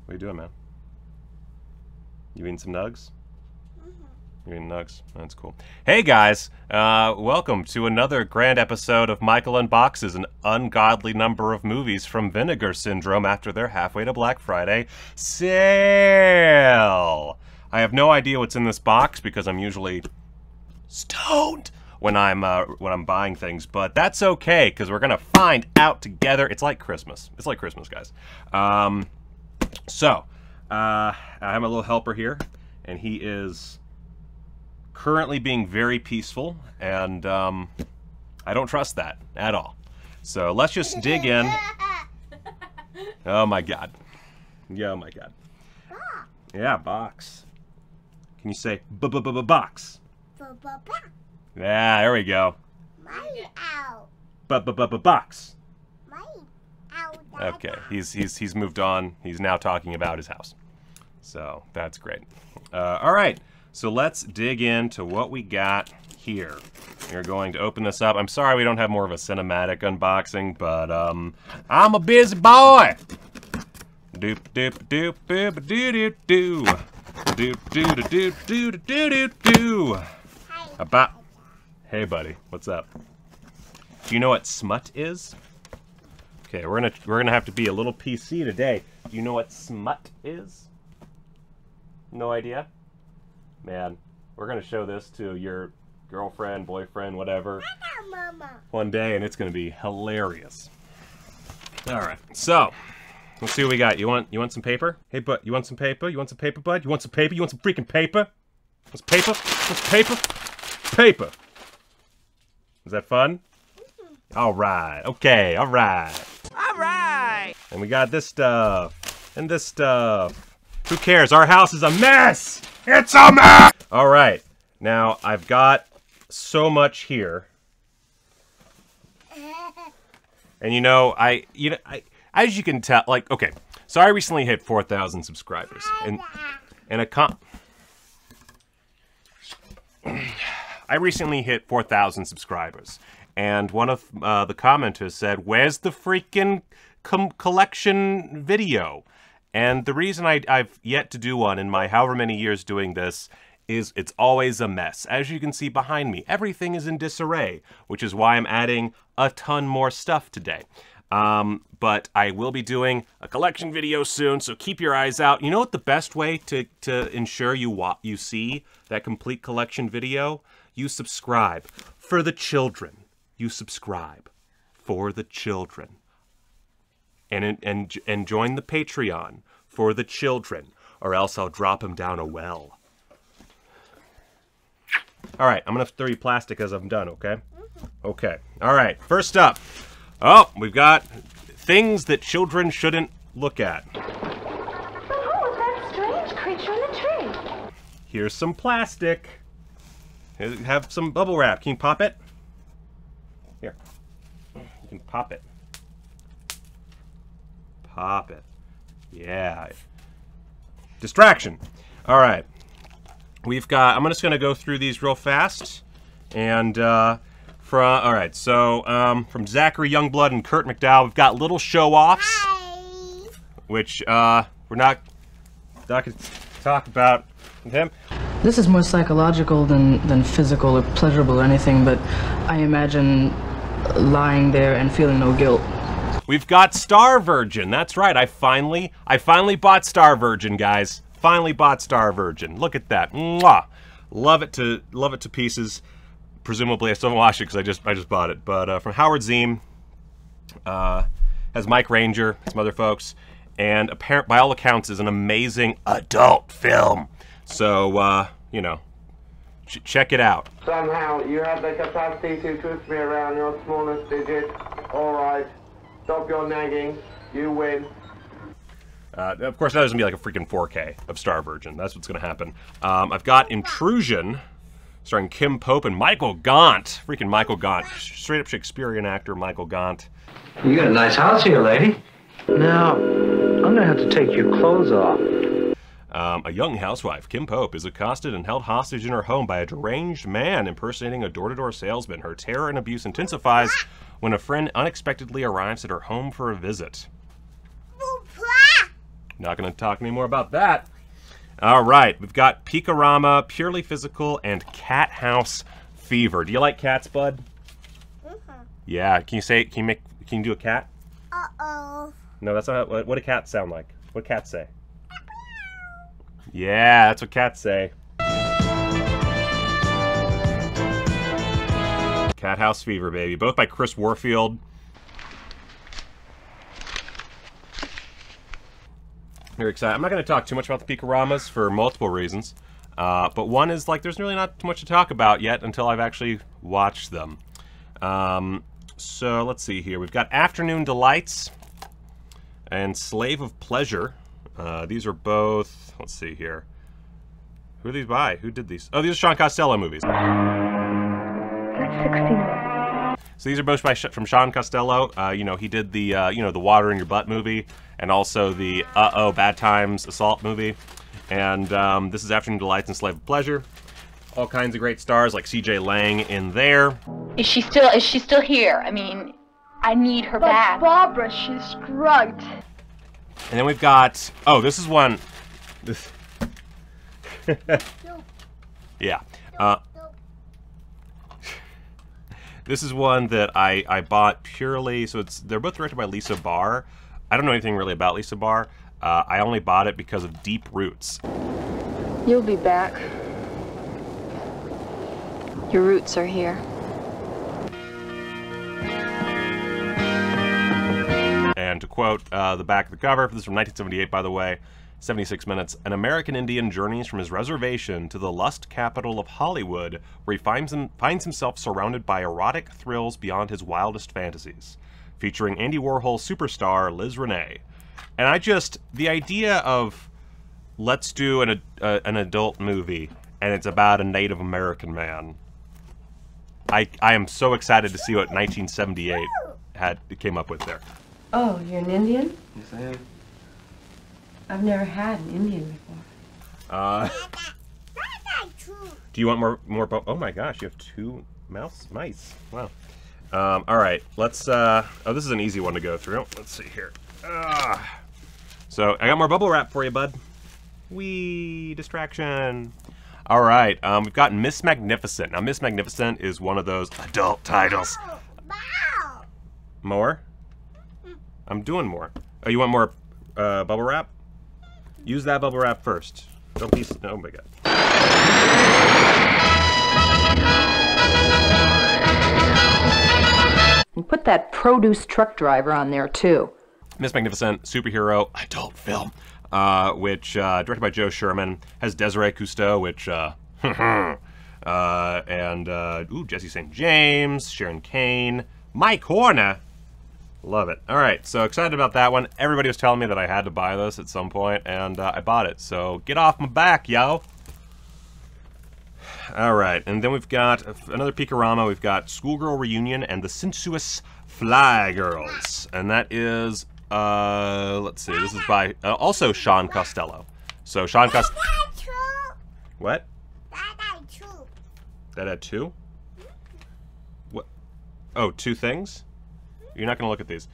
What are you doing, man? You eating some nugs? You eating nugs? That's cool. Hey guys, welcome to another grand episode of Michael Unboxes an ungodly number of movies from Vinegar Syndrome after their halfway to Black Friday sale. I have no idea what's in this box because I'm usually stoned when I'm buying things, but that's okay because we're gonna find out together. It's like Christmas. It's like Christmas, guys. So I have a little helper here, and he is currently being very peaceful, and I don't trust that at all. So let's just dig in. Oh my god. Yeah, oh my god. Yeah, box. Can you say box? Yeah, there we go. Box. Okay, he's moved on. He's now talking about his house. So that's great. All right, so let's dig into what we got here. We're going to open this up. I'm sorry we don't have more of a cinematic unboxing, but I'm a busy boy. Doop doop doop doop doo doo doo. Doop doo doo doo doo doo doo. About. Hey buddy, what's up? Do you know what smut is? Okay, we're gonna have to be a little PC today. Do you know what smut is? No idea? Man, we're gonna show this to your girlfriend, boyfriend, whatever, one day, and it's gonna be hilarious. All right, so let's see what we got. You want some paper? Hey, bud, you want some paper? You want some paper, bud? You want some paper? You want some freaking paper? What's paper? What's paper? Paper. Is that fun? All right. Okay. All right. All right. And we got this stuff and this stuff. Who cares? Our house is a mess. It's a mess. All right. Now I've got so much here, and as you can tell, like, okay, so I recently hit 4,000 subscribers, and I recently hit 4,000 subscribers, and one of the commenters said, "Where's the freaking collection video?" And the reason I've yet to do one in my however many years doing this is it's always a mess. As you can see behind me, everything is in disarray, which is why I'm adding a ton more stuff today. But I will be doing a collection video soon, so keep your eyes out. You know what the best way to ensure you see that complete collection video? You subscribe. For the children. You subscribe. For the children. And join the Patreon. For the children. Or else I'll drop them down a well. Alright, I'm gonna throw you plastic as I'm done, okay? Okay. Alright, first up. Oh, we've got things that children shouldn't look at. But who was that strange creature in the tree? Here's some plastic. Have some bubble wrap. Can you pop it? Here. You can pop it. Pop it. Yeah. Distraction. All right. We've got, I'm just going to go through these real fast. And, all right, so from Zachary Youngblood and Kurt McDowell, we've got little show-offs. Hi. Which we're not going to talk about with him. This is more psychological than physical or pleasurable or anything, but I imagine lying there and feeling no guilt. We've got Star Virgin. That's right. I finally bought Star Virgin, guys. Finally bought Star Virgin. Look at that. Mwah. Love it to pieces. Presumably, I still haven't watched it because I just bought it. But from Howard Ziem, has Mike Ranger, some other folks, and by all accounts is an amazing adult film. So you know, check it out. Somehow you have the capacity to twist me around your smallest digit. All right, stop your nagging. You win. Of course, that doesn't be like a freaking 4K of Star Virgin. That's what's going to happen. I've got Intrusion, starring Kim Pope and Michael Gaunt. Freaking Michael Gaunt. Straight up Shakespearean actor Michael Gaunt. You got a nice house here, lady. Now, I'm going to have to take your clothes off. A young housewife, Kim Pope, is accosted and held hostage in her home by a deranged man impersonating a door-to-door salesman. Her terror and abuse intensifies when a friend unexpectedly arrives at her home for a visit. Not going to talk anymore about that. All right, we've got Peakorama, Purely Physical, and Cat House Fever. Do you like cats, bud? Yeah. Can you say? Can you do a cat? Uh-oh. No, that's not. What do cats sound like? What do cats say? Yeah, that's what cats say. Cat House Fever, baby. Both by Chris Warfield. Very excited. I'm not going to talk too much about the Peakoramas for multiple reasons. But one is, like, there's really not too much to talk about yet until I've actually watched them. So, let's see here. We've got Afternoon Delights and Slave of Pleasure. These are both... Let's see here. Who are these by? Who did these? Oh, these are Sean Costello movies. That's 69. So these are both from Sean Costello. You know, he did the, the Water in Your Butt movie, and also the Uh-Oh, Bad Times Assault movie. And this is Afternoon Delights and Slave of Pleasure. All kinds of great stars like C.J. Lang in there. Is she still here? I mean, I need her back. Barbara, she's drugged. And then we've got, oh, this is one. This, yeah. This is one that I bought purely, so they're both directed by Lisa Barr. I don't know anything really about Lisa Barr. I only bought it because of Deep Roots. You'll be back. Your roots are here. And to quote the back of the cover, this is from 1978, by the way, 76 minutes, an American Indian journeys from his reservation to the lust capital of Hollywood, where he finds himself surrounded by erotic thrills beyond his wildest fantasies. Featuring Andy Warhol superstar Liz Renee. And the idea of, let's do an adult movie, and it's about a Native American man. I am so excited to see what 1978 came up with there. Oh, you're an Indian? Yes, I am. I've never had an Indian before. Do you want more? Oh my gosh, you have 2 mice. Wow. All right, let's. Oh, this is an easy one to go through. Let's see here. So I got more bubble wrap for you, bud. Wee distraction. All right, we've got Miss Magnificent. Now, Miss Magnificent is one of those adult titles. More? I'm doing more. Oh, you want more bubble wrap? Use that bubble wrap first. Don't be... Oh my god. And put that produce truck driver on there, too. Miss Magnificent, superhero, adult film, which, directed by Joe Sherman, has Desiree Cousteau, which, Jesse St. James, Sharon Kane, Mike Horner. Love it. All right, so excited about that one. Everybody was telling me that I had to buy this at some point, and I bought it. So get off my back, yo. All right, and then we've got another Peakorama. We've got Schoolgirl Reunion and the Sensuous Fly Girls, and that is let's see. This is by also Sean Costello. So Sean Costello. What? That had 2. What? Oh, 2 things. You're not going to look at these.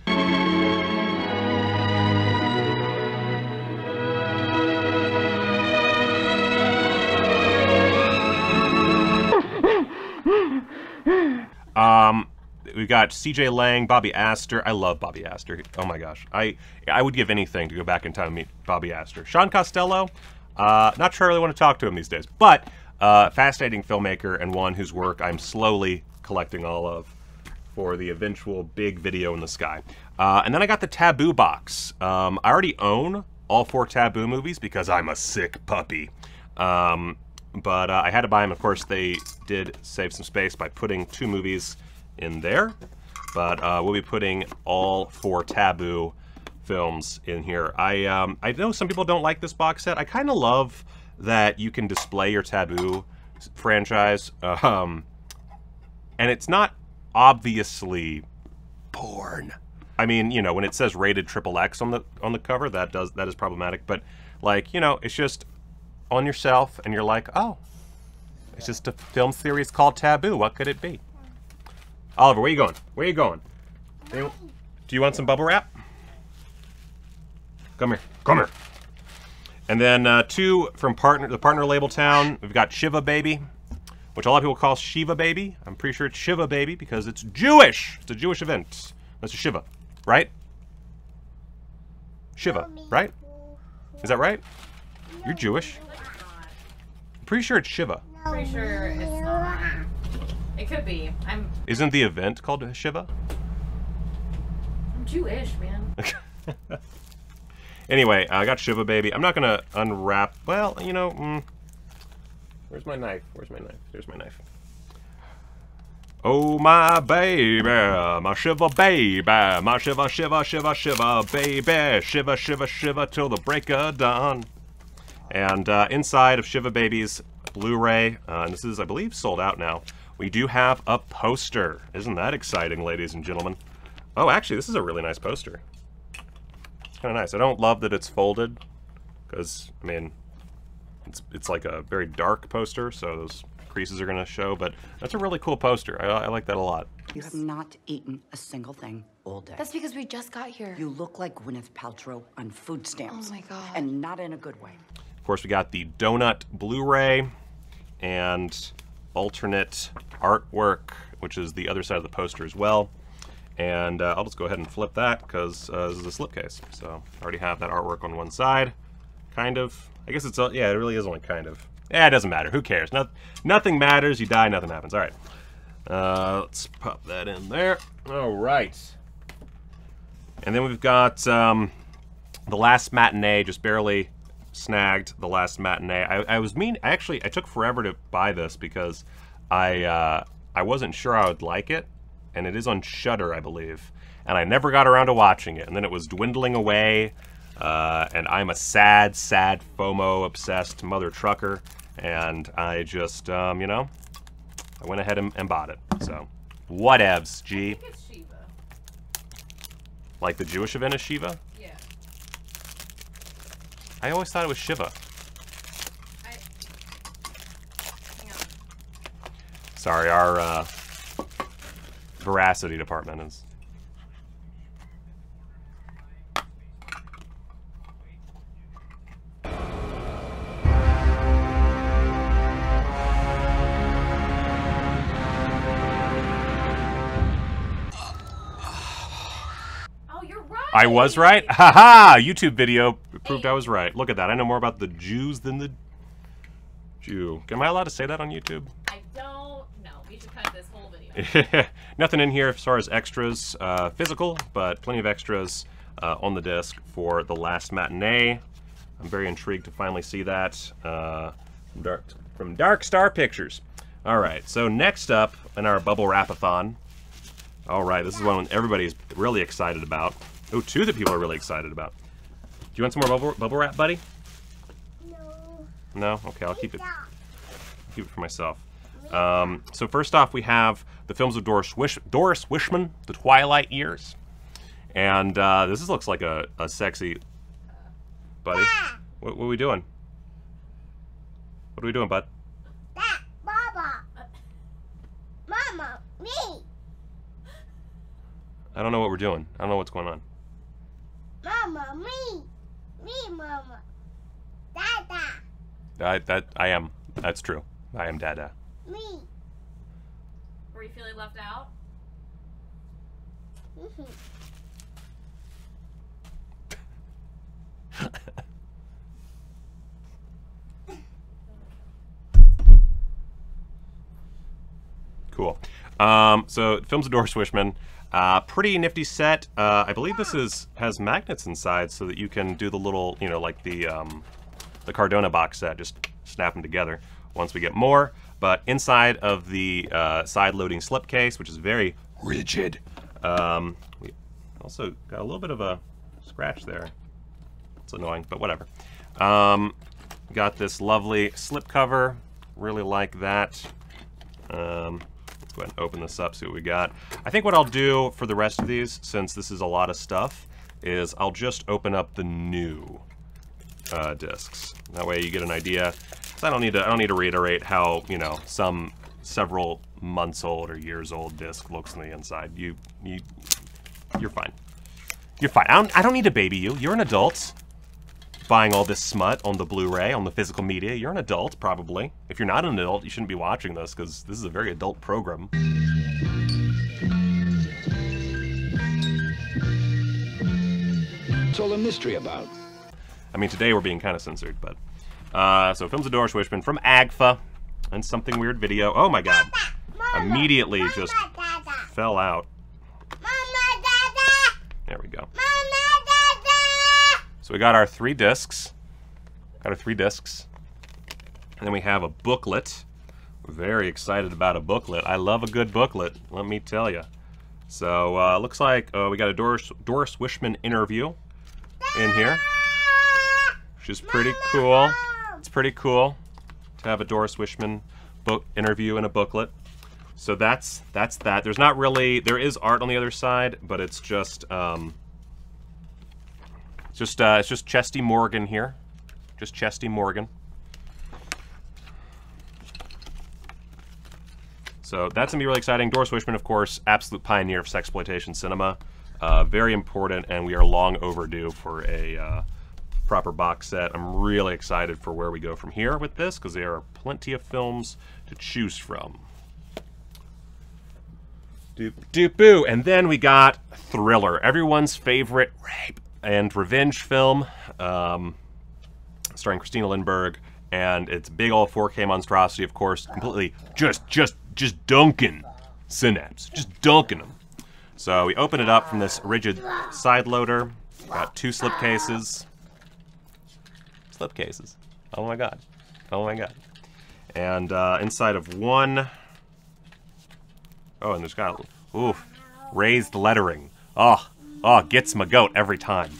We've got C.J. Lang, Bobby Astor. I love Bobby Astor. Oh my gosh. I would give anything to go back in time and meet Bobby Astor. Sean Costello, not sure I really want to talk to him these days, but fascinating filmmaker and one whose work I'm slowly collecting all of for the eventual big video in the sky. And then I got the Taboo Box. I already own all 4 Taboo movies because I'm a sick puppy. But I had to buy them. Of course, they did save some space by putting 2 movies in there. But we'll be putting all 4 Taboo films in here. I know some people don't like this box set. I kind of love that you can display your Taboo franchise. And it's not obviously porn. I mean, you know, when it says rated XXX on the cover, that is problematic. But like, you know, it's just on yourself, and you're like, oh, it's just a film series called Taboo. What could it be? Oliver, where you going? Where you going? Do you want some bubble wrap? Come here. Come here. And then 2 from the partner label town. We've got Shiva Baby, which a lot of people call Shiva Baby. I'm pretty sure it's Shiva Baby because it's Jewish. It's a Jewish event. That's a Shiva, right? Shiva, right? Is that right? You're Jewish. I'm pretty sure it's Shiva. Pretty sure it's not. It could be. Isn't the event called Shiva? I'm Jewish, man. Anyway, I got Shiva Baby. I'm not gonna unwrap. Well, you know, where's my knife? Where's my knife? There's my knife. Oh my baby, my Shiva baby, my Shiva, Shiva, Shiva, Shiva baby, Shiva, Shiva, Shiva till the break of dawn. And inside of Shiva Baby's Blu-ray, and this is, I believe, sold out now, we do have a poster. Isn't that exciting, ladies and gentlemen? Oh, actually, this is a really nice poster. It's kind of nice. I don't love that it's folded, because, I mean, it's like a very dark poster, so those creases are going to show, but that's a really cool poster. I like that a lot. You have not eaten a single thing all day. That's because we just got here. You look like Gwyneth Paltrow on food stamps. Oh my God. And not in a good way. Of course, we got the Donut Blu-ray and alternate artwork, which is the other side of the poster as well. And I'll just go ahead and flip that because this is a slipcase. So I already have that artwork on one side, kind of. I guess it's, yeah, it really is only kind of. Yeah, it doesn't matter. Who cares? Nothing matters. You die, nothing happens. All right. Let's pop that in there. All right. And then we've got The Last Matinee, just barely snagged The Last Matinee. I took forever to buy this because I wasn't sure I would like it, and it is on Shudder, I believe. And I never got around to watching it, and then it was dwindling away. And I'm a sad, sad FOMO-obsessed mother trucker, and I just, you know, I went ahead and bought it. So, whatevs, G. I think it's Shiva. Like the Jewish event is Shiva? Yeah. I always thought it was Shiva. Hang on. Sorry, our veracity department is... I was right? Haha! YouTube video proved I was right. Look at that. I know more about the Jews than the Jew. Am I allowed to say that on YouTube? I don't know. We should cut this whole video. Nothing in here as far as extras physical, but plenty of extras on the disc for The Last Matinee. I'm very intrigued to finally see that from Dark Star Pictures. All right, so next up in our Bubble Wrap-a-thon. All right, this is one everybody's really excited about. Oh, 2 that people are really excited about. Do you want some more bubble wrap, buddy? No. No? Okay, I'll keep it for myself. So first off, we have the films of Doris Wishman, The Twilight Years. And this looks like a sexy... Buddy? What are we doing? What are we doing, bud? Baba. Mama, me. I don't know what we're doing. I don't know what's going on. Mama, me. Me, Mama. Dada. I am. That's true. I am Dada. Me. Were you feeling left out? Cool. So films of Doris Wishman. Pretty nifty set. I believe this has magnets inside so that you can do the little, you know, like the Cardona box set, just snap them together once we get more. But inside of the side-loading slipcase, which is very rigid, we also got a little bit of a scratch there. It's annoying, but whatever. Got this lovely slipcover. Really like that. Let's go ahead and open this up, see what we got. I think what I'll do for the rest of these, since this is a lot of stuff, is I'll just open up the new discs. That way you get an idea. So I don't need to reiterate how, you know, some several months old or years old disc looks on the inside. You're fine. You're fine. I don't need to baby you. You're an adult. buying all this smut on the Blu-ray, on the physical media. You're an adult, probably. If you're not an adult, you shouldn't be watching this, because this is a very adult program. What's all the mystery about? I mean, today we're being kind of censored, but... so Films of Doris Wishman from AGFA, and Something Weird Video. Oh my god. Immediately just fell out. There we go. So we got our 3 discs. And then we have a booklet. We're very excited about a booklet. I love a good booklet, let me tell you. So looks like we got a Doris Wishman interview in here, which is pretty cool. It's pretty cool to have a Doris Wishman book interview in a booklet. So that's that. There's not really, there is art on the other side, but it's just it's just Chesty Morgan here. Just Chesty Morgan. So that's gonna be really exciting. Doris Wishman, of course, absolute pioneer of sexploitation cinema. Very important, and we are long overdue for a proper box set. I'm really excited for where we go from here with this, because there are plenty of films to choose from. Doop doop boo. And then we got Thriller, everyone's favorite rape and revenge film, starring Christina Lindbergh, and it's big old 4K monstrosity, of course, completely just dunking synapse, just dunking them. So we open it up from this rigid side loader. Got 2 slipcases. Slipcases. Oh my god. Oh my god. And inside of one. Oh, and there's got raised lettering. Oh, gets my goat every time.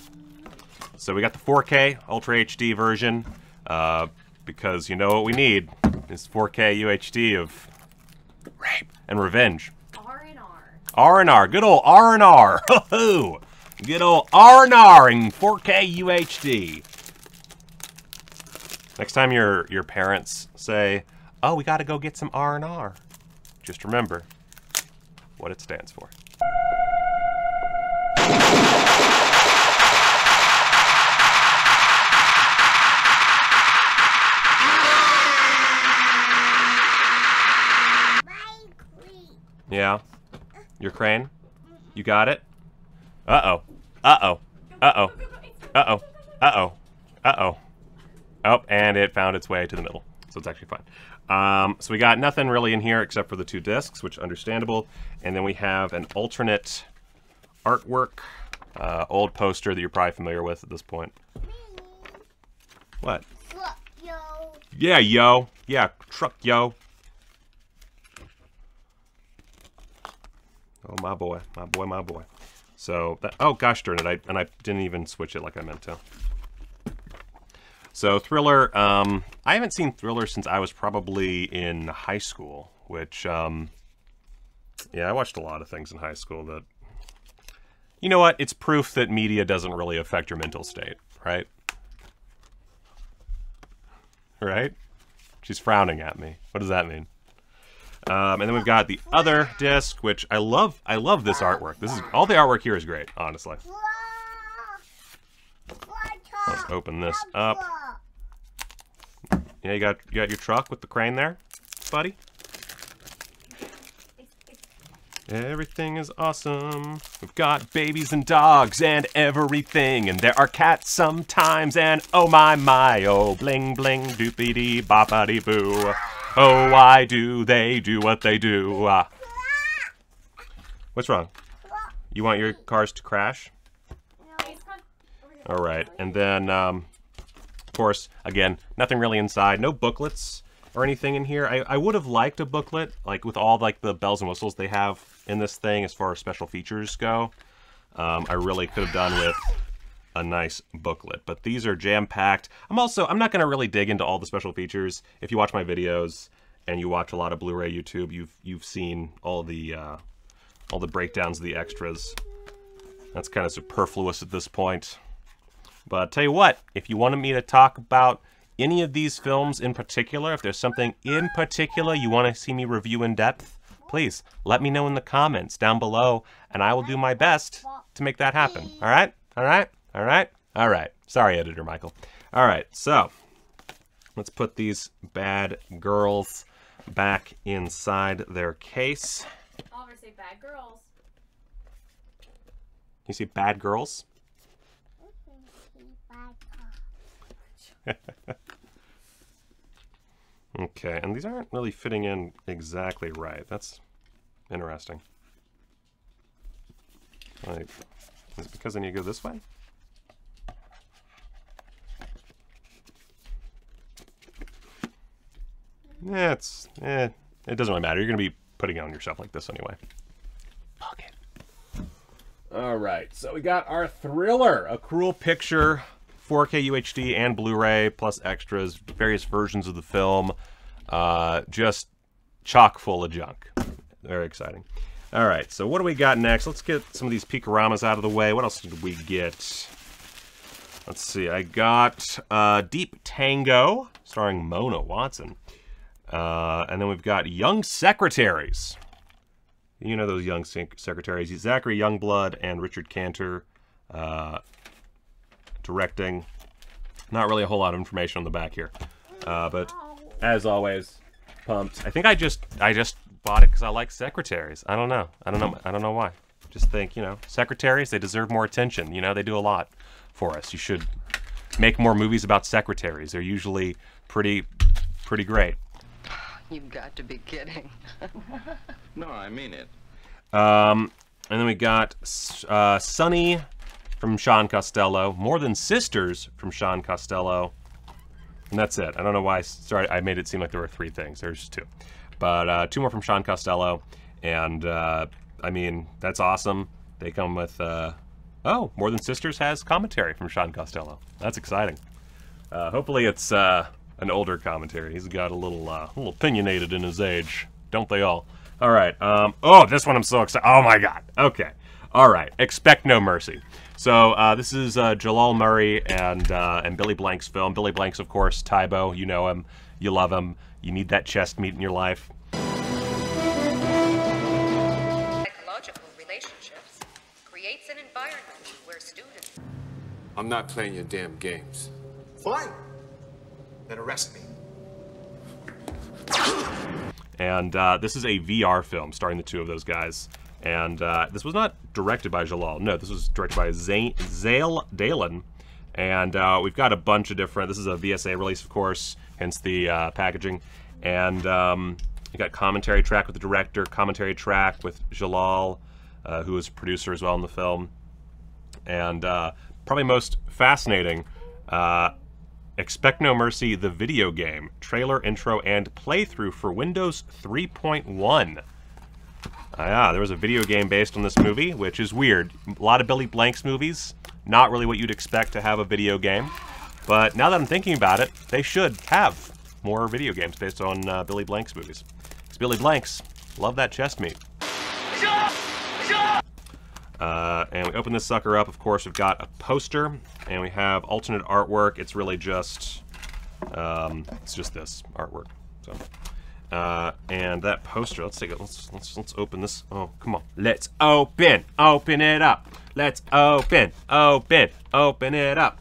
So we got the 4K Ultra HD version, because you know what we need is 4K UHD of rape and revenge. R&R. Good old R&R. Ho-ho! Good old R&R in 4K UHD. Next time your parents say, "Oh, we got to go get some R&R," just remember what it stands for. Yeah? Your crane? You got it? Uh-oh. Uh-oh. Uh-oh. Uh-oh. Uh-oh. Uh-oh. Oh, and it found its way to the middle. So it's actually fine. So we got nothing really in here except for the 2 discs, which is understandable. And then we have an alternate artwork, old poster that you're probably familiar with at this point. What? Truck, yo. Yeah, yo. Yeah, truck, yo. Oh, my boy. My boy, my boy. So, that, oh gosh darn it, I didn't even switch it like I meant to. So, Thriller, I haven't seen Thriller since I was probably in high school, which, yeah, I watched a lot of things in high school that, you know what, it's proof that media doesn't really affect your mental state, right? Right? She's frowning at me. What does that mean? And then we've got the other disc, which I love this artwork. This is, all the artwork here is great, honestly. Let's open this up. Yeah, you got your truck with the crane there, buddy. Everything is awesome. We've got babies and dogs and everything, and there are cats sometimes, and oh my, oh bling bling doopy dee boppity boo. Oh, why do they do what they do? What's wrong? You want your cars to crash? All right, and then, of course, again, nothing really inside. No booklets or anything in here. I would have liked a booklet, like with all like the bells and whistles they have in this thing as far as special features go. I really could have done with a nice booklet, but these are jam-packed. I'm not going to really dig into all the special features. If you watch my videos and you watch a lot of Blu-ray YouTube, you've seen all the breakdowns of the extras. That's kind of superfluous at this point. But I'll tell you what, if you wanted me to talk about any of these films in particular, if there's something in particular you want to see me review in depth, please let me know in the comments down below, and I will do my best to make that happen. All right? All right? All right? All right. Sorry, Editor Michael. All right, so let's put these bad girls back inside their case. Oliver, say bad girls. You see bad girls? Okay, and these aren't really fitting in exactly right. That's interesting. Like, is it because I need to go this way? Yeah, it doesn't really matter. You're going to be putting it on yourself like this anyway. Fuck it. All right, so we got our thriller, A Cruel Picture, 4K UHD and Blu-ray, plus extras, various versions of the film. Just chock full of junk. Very exciting. All right, so what do we got next? Let's get some of these Peekoramas out of the way. What else did we get? Let's see. I got Deep Tango, starring Mona Watson. And then we've got Young Secretaries. You know those Young Secretaries. Zachary Youngblood and Richard Cantor directing. Not really a whole lot of information on the back here. But as always, pumped. I think I just bought it because I like secretaries. I don't know why. Just think, you know, secretaries, they deserve more attention. You know, they do a lot for us. You should make more movies about secretaries. They're usually pretty great. You've got to be kidding. No, I mean it. And then we got Sunny from Sean Costello, More Than Sisters from Sean Costello, and that's it. I don't know why I made it seem like there were 3 things. There's just 2. But 2 more from Sean Costello, and I mean, that's awesome. They come with, oh, More Than Sisters has commentary from Sean Costello. That's exciting. Hopefully it's an older commentary. He's got a little opinionated in his age. Don't they all? All right. Oh, this one I'm so excited. Oh my God. Okay. All right. Expect No Mercy. So this is Jalal Murray and Billy Blank's film. Billy Blank's, of course, Tybo. You know him. You love him. You need that chest meat in your life. Psychological relationships creates an environment where students... I'm not playing your damn games. Fine. Then arrest me. And this is a VR film starring the 2 of those guys. And this was not directed by Jalal. No, this was directed by Zale Dalen. And we've got a bunch of different... This is a VSA release, of course, hence the packaging. And we got commentary track with the director, commentary track with Jalal, who was a producer as well in the film. And probably most fascinating... Expect No Mercy, the video game, trailer, intro, and playthrough for Windows 3.1. Yeah, there was a video game based on this movie, which is weird. A lot of Billy Blank's movies, not really what you'd expect to have a video game. But now that I'm thinking about it, they should have more video games based on Billy Blank's movies. Because Billy Blank's, love that chest meat. And we open this sucker up, of course, we've got a poster, and we have alternate artwork. It's really just, it's just this artwork. So, and that poster, let's take it, let's open this. Oh, come on. Let's open it up. Let's open it up.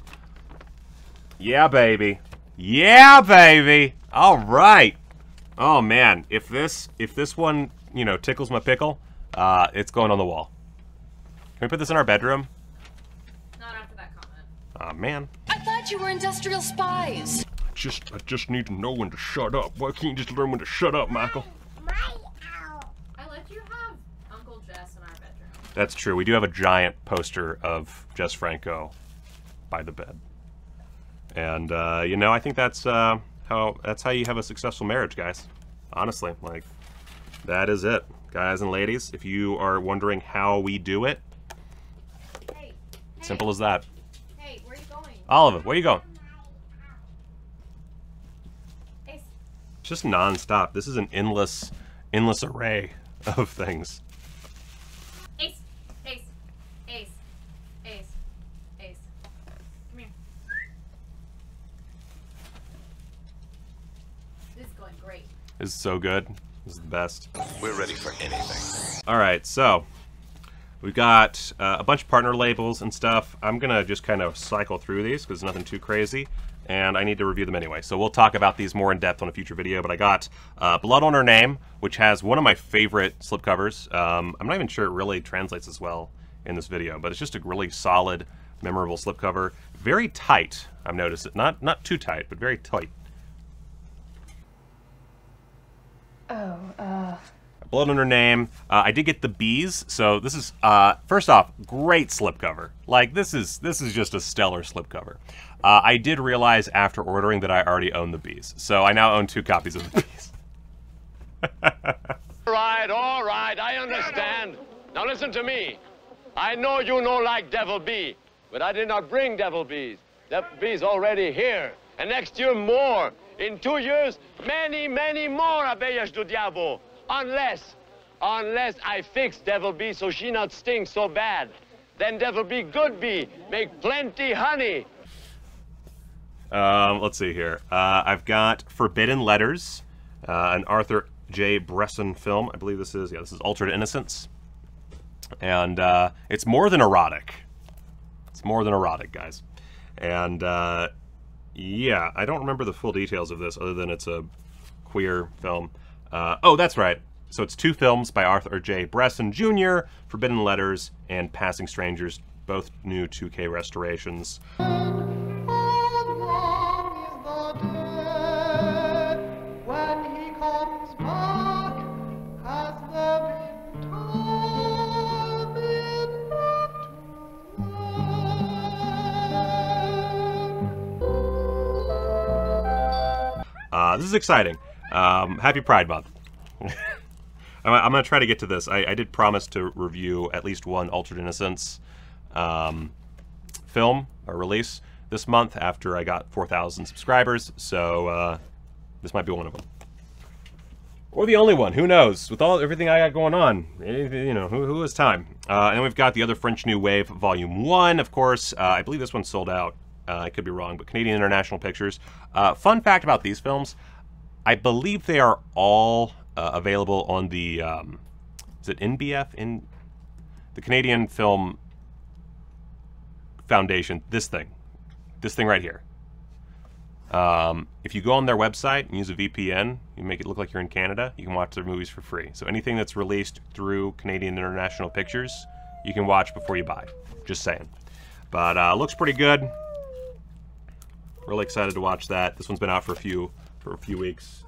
Yeah, baby. Yeah, baby. All right. Oh, man. If this one, you know, tickles my pickle, it's going on the wall. Can we put this in our bedroom? Not after that comment. Aw, man. I thought you were industrial spies. I just need to know when to shut up. Why can't you just learn when to shut up, Michael? I let you have Uncle Jess in our bedroom. That's true. We do have a giant poster of Jess Franco by the bed. And, you know, I think that's how you have a successful marriage, guys. Honestly, like, that is it. Guys and ladies, if you are wondering how we do it, simple as that. Hey, where are you going? Oliver, where are you going? Ace. Just non-stop. This is an endless array of things. Ace. Ace. Ace. Ace. Ace. Come here. This is going great. This is so good. This is the best. We're ready for anything. All right, so We've got a bunch of partner labels and stuff. I'm going to just kind of cycle through these because nothing too crazy, and I need to review them anyway. So we'll talk about these more in depth on a future video, but I got Blood on Her Name, which has one of my favorite slipcovers. I'm not even sure it really translates as well in this video, but it's just a really solid, memorable slipcover. Very tight, I've noticed it. Not too tight, but very tight. Blood on Her Name. I did get the bees, so this is first off, great slipcover. Like this is just a stellar slipcover. I did realize after ordering that I already own the bees, so I now own 2 copies of the bees. All right, I understand. Now listen to me. I know you no like devil bee, but I did not bring devil bees. Devil bees already here, and next year more. In 2 years, many, many more abelhas do diabo. Unless I fix devil bee so she not sting so bad. Then devil bee good bee, make plenty honey. Let's see here. I've got Forbidden Letters, an Arthur J. Bresson film. I believe this is Altered Innocence. And it's more than erotic. It's more than erotic, guys. And yeah, I don't remember the full details of this other than it's a queer film. Oh, that's right. So it's 2 films by Arthur J. Bresson Jr., Forbidden Letters, and Passing Strangers, both new 2K restorations. This is exciting. Happy Pride Month. I'm going to try to get to this. I did promise to review at least one Altered Innocence film or release this month after I got 4,000 subscribers, so this might be one of them. Or the only one, who knows? With everything I got going on, you know, who has time? And we've got the other French New Wave Volume 1, of course. I believe this one's sold out. I could be wrong, but Canadian International Pictures. Fun fact about these films, I believe they are all available on the, is it NBF? In the Canadian Film Foundation, this thing right here. If you go on their website and use a VPN, you make it look like you're in Canada, you can watch their movies for free. So anything that's released through Canadian International Pictures, you can watch before you buy. Just saying. But looks pretty good. Really excited to watch that. This one's been out for a few weeks,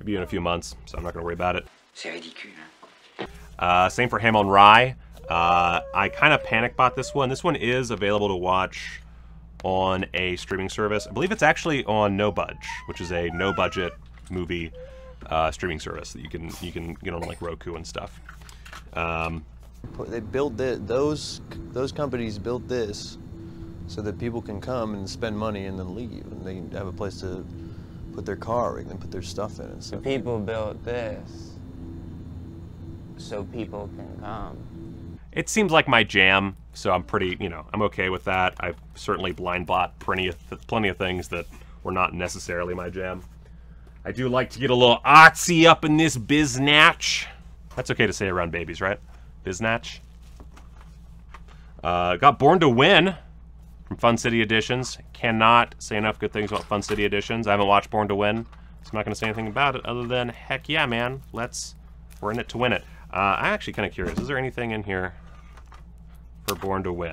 maybe in a few months, so I'm not going to worry about it. Same for Ham on Rye. I kind of panic bought this one. This one is available to watch on a streaming service. I believe it's actually on No Budge, which is a no-budget movie streaming service that you can get on like Roku and stuff. They built those companies built this so that people can come and spend money and then leave, and they can have a place to put their car and then put their stuff in and stuff. The people built this so people can come. It seems like my jam, so I'm pretty, you know, I'm okay with that. I've certainly blind bought plenty of things that were not necessarily my jam. I do like to get a little artsy up in this biznatch. That's okay to say around babies, right? Biznatch. Got Born to Win from Fun City Editions. Cannot say enough good things about Fun City Editions. I haven't watched Born to Win, so I'm not going to say anything about it other than, heck yeah, man. We're in it to win it. I'm actually kind of curious. Is there anything in here for Born to Win?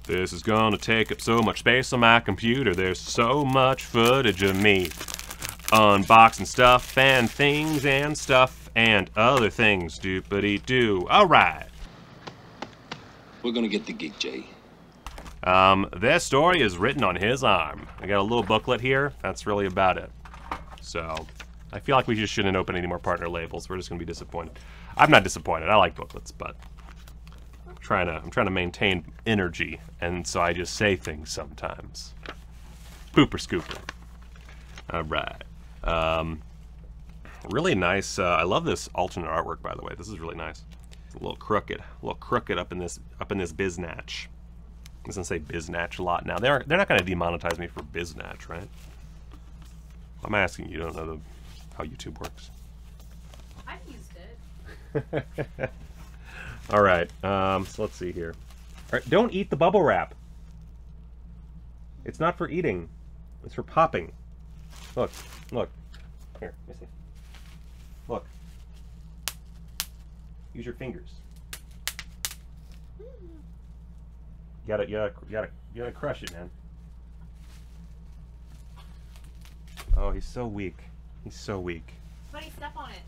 This is gonna take up so much space on my computer. There's so much footage of me unboxing stuff and things and stuff and other things. Doopity-doo. All right. We're gonna get the gig, Jay. Their story is written on his arm. I got a little booklet here. That's really about it. So, I feel like we just shouldn't open any more partner labels. We're just gonna be disappointed. I'm not disappointed. I like booklets, but I'm trying to maintain energy, and so I just say things sometimes. Pooper scooper. All right. Really nice. I love this alternate artwork, by the way. This is really nice. It's a little crooked up in this biznatch. I was gonna say biznatch a lot now. They're not gonna demonetize me for biznatch, right? I'm asking you. You don't know how YouTube works. I've used it. All right, so let's see here. All right, don't eat the bubble wrap. It's not for eating. It's for popping. Look, look. Here, let me see. Look. Use your fingers. You gotta crush it, man. Oh, he's so weak. He's so weak. Buddy, step on it.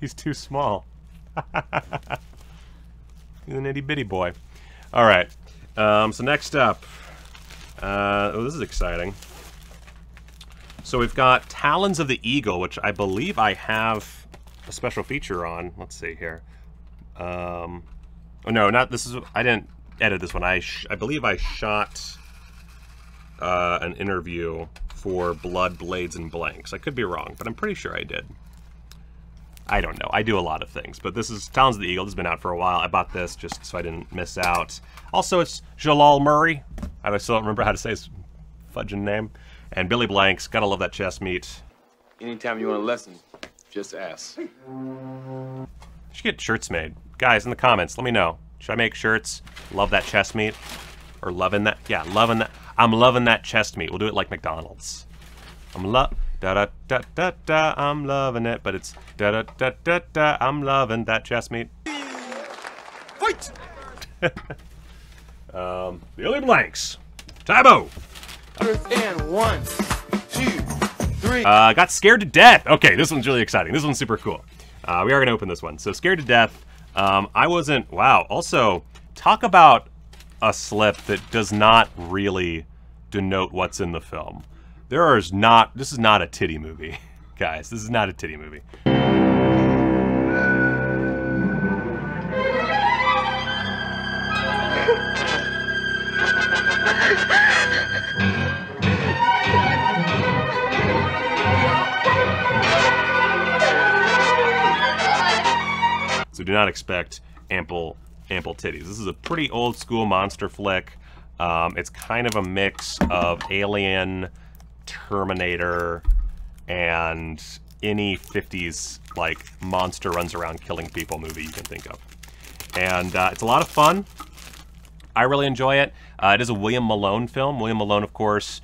He's too small. He's an itty bitty boy. All right. So next up, oh, this is exciting. So we've got Talons of the Eagle, which I believe I have a special feature on. Let's see here. Oh no, not this is. I didn't edit this one. I believe I shot an interview for Blood, Blades, and Blanks. I could be wrong, but I'm pretty sure I did. I don't know. I do a lot of things, but this is Talons of the Eagle. This has been out for a while. I bought this just so I didn't miss out. Also, it's Jalal Murray. I still don't remember how to say his fudging name. And Billy Blanks. Gotta love that chest meat. Anytime you want a lesson, just ask. Should get shirts made. Guys, in the comments, let me know. Should I make shirts? Love that chest meat? Or loving that? Yeah, loving that. I'm loving that chest meat. We'll do it like McDonald's. I'm I'm loving it, but it's I'm loving that chest meat. Fight! Billy Blanks. Taboo. And 1, 2, 3. Got Scared to Death. Okay, this one's really exciting. This one's super cool. We are going to open this one. So Scared to Death. I wasn't... Wow. Also, talk about a slip that does not really denote what's in the film. This is not a titty movie. Guys, this is not a titty movie. So do not expect ample titties. This is a pretty old school monster flick. It's kind of a mix of Alien, Terminator, and any 50s like monster runs around killing people movie you can think of. And it's a lot of fun. I really enjoy it. It is a William Malone film. William Malone, of course,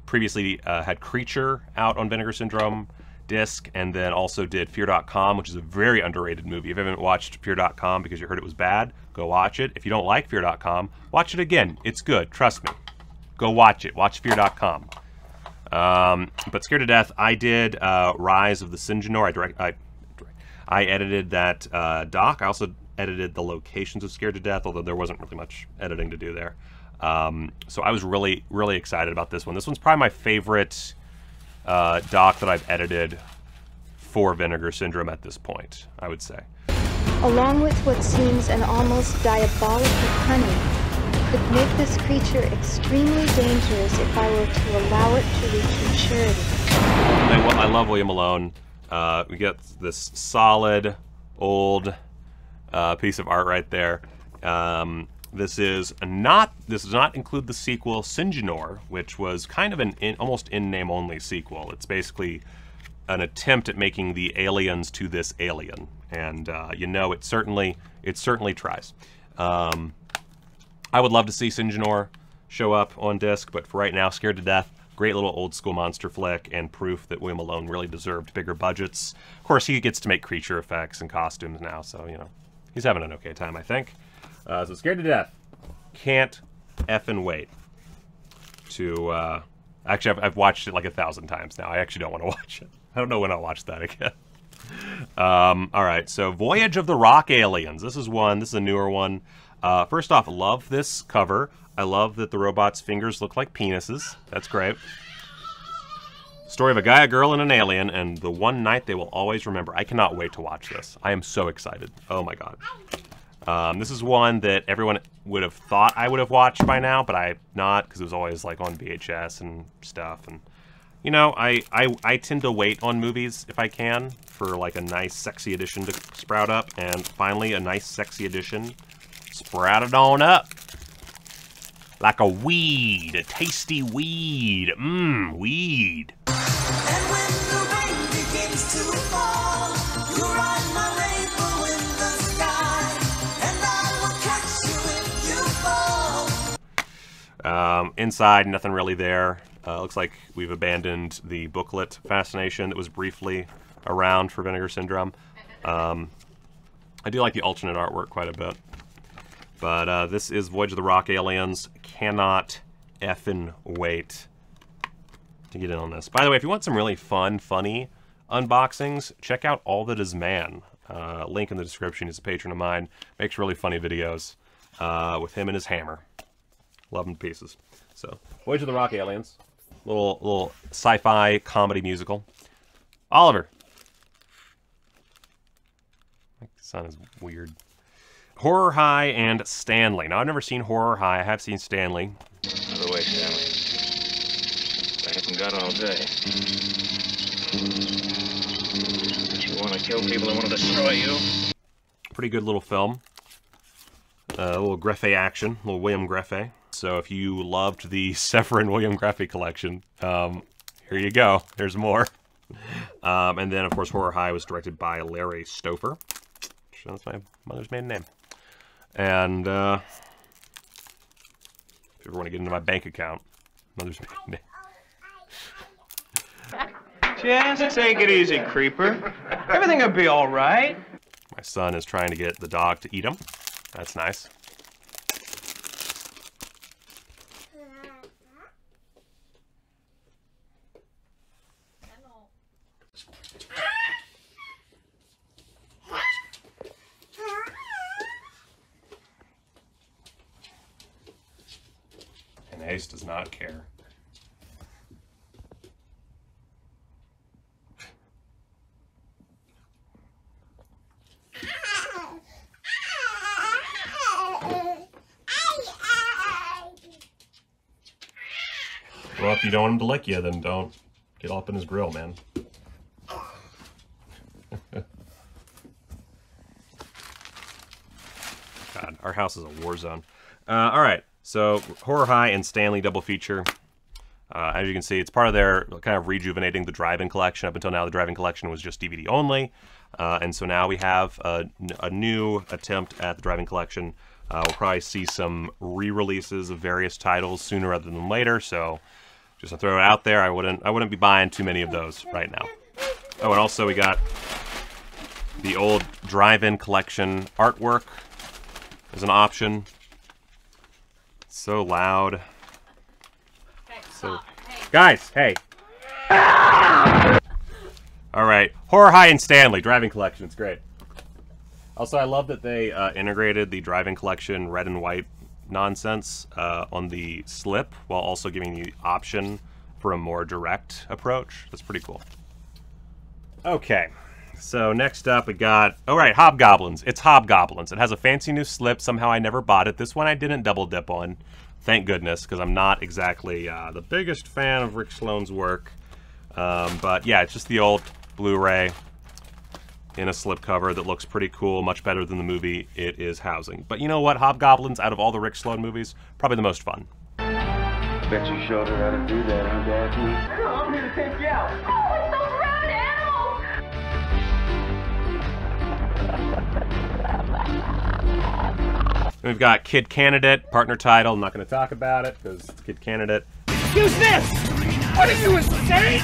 previously had Creature out on Vinegar Syndrome disc, and then also did Fear.com, which is a very underrated movie. If you haven't watched Fear.com because you heard it was bad, go watch it. If you don't like Fear.com, watch it again. It's good, trust me. Go watch it. Watch Fear.com. But Scared to Death, I did Rise of the Sinjanor. I edited that doc. I also edited the locations of Scared to Death, although there wasn't really much editing to do there. So I was really, really excited about this one. This one's probably my favorite doc that I've edited for Vinegar Syndrome at this point, I would say. Along with what seems an almost diabolical cunning, could make this creature extremely dangerous if I were to allow it to reach maturity. I love William Malone. We get this solid, old piece of art right there. This does not include the sequel Sinjanor, which was kind of an almost in-name only sequel. It's basically an attempt at making the aliens to this alien, and you know, it certainly tries. I would love to see Sinjanor show up on disc, but for right now, Scared to Death, great little old school monster flick, and proof that William Malone really deserved bigger budgets. Of course, he gets to make creature effects and costumes now, so you know, he's having an okay time, I think. So Scared to Death, can't effing wait to, actually I've watched it like 1,000 times now. I actually don't want to watch it. I don't know when I'll watch that again. Alright, so Voyage of the Rock Aliens. This is a newer one. First off, love this cover. I love that the robots' fingers look like penises. That's great. Story of a guy, a girl, and an alien, and the one night they will always remember. I cannot wait to watch this. I am so excited. Oh my god. This is one that everyone would have thought I would have watched by now, but I'm not, because it was always like on VHS and stuff. And you know, I tend to wait on movies if I can for like a nice sexy edition to sprout up, and finally a nice sexy edition sprouted on up. like a weed, a tasty weed. Mmm, weed. And when the rain begins to fall, you ride my rainbow in the sky, and I will catch you if you fall. Inside, nothing really there. Looks like we've abandoned the booklet fascination that was briefly around for Vinegar Syndrome. I do like the alternate artwork quite a bit. But this is Voyage of the Rock Aliens. Cannot effing wait to get in on this. By the way, if you want some really fun, funny unboxings, check out All That Is Man. Link in the description. He's a patron of mine. Makes really funny videos with him and his hammer. Love him to pieces. So, Voyage of the Rock Aliens. Little sci-fi comedy musical. Oliver. My son is weird. Horror High and Stanley. Now, I've never seen Horror High. I have seen Stanley. Out of the way, Stanley. I haven't got all day. You want to kill people that want to destroy you? Pretty good little film. A little Greffe action. A little William Greffe. So if you loved the Severin William Greffe collection, here you go. There's more. And then, of course, Horror High was directed by Larry Stouffer. That's my mother's maiden name. And if you ever want to get into my bank account, mother's maiden name. Just take it easy, creeper. Everything will be all right. My son is trying to get the dog to eat him. That's nice. And Ace does not care. Well, if you don't want him to lick you, then don't get all up in his grill, man. God, our house is a war zone. All right, so Horror High and Stanley double feature. As you can see, it's part of their kind of rejuvenating the drive-in collection. Up until now, the drive-in collection was just DVD only. And so now we have a new attempt at the drive-in collection. We'll probably see some re-releases of various titles sooner rather than later. So just to throw it out there, I wouldn't be buying too many of those right now. Oh, and also we got the old drive-in collection artwork as an option. It's so loud. So, guys, hey. All right, Horror High and Stanley driving collection. It's great. Also, I love that they integrated the driving collection red and white nonsense on the slip, while also giving the option for a more direct approach. That's pretty cool. Okay, so next up we got, all right, Hobgoblins. It's Hobgoblins. It has a fancy new slip. Somehow I never bought it. This one I didn't double dip on. Thank goodness, because I'm not exactly the biggest fan of Rick Sloane's work. But yeah, it's just the old Blu-ray in a slipcover that looks pretty cool, much better than the movie it is housing. But you know what? Hobgoblins, out of all the Rick Sloane movies, probably the most fun. Bet you showed her how to do that, huh, Daphne? No, I'm here to take you out. Oh, it's those rabid animals! We've got Kid Candidate, partner title. I'm not going to talk about it because it's Kid Candidate. Use this! What are you insane?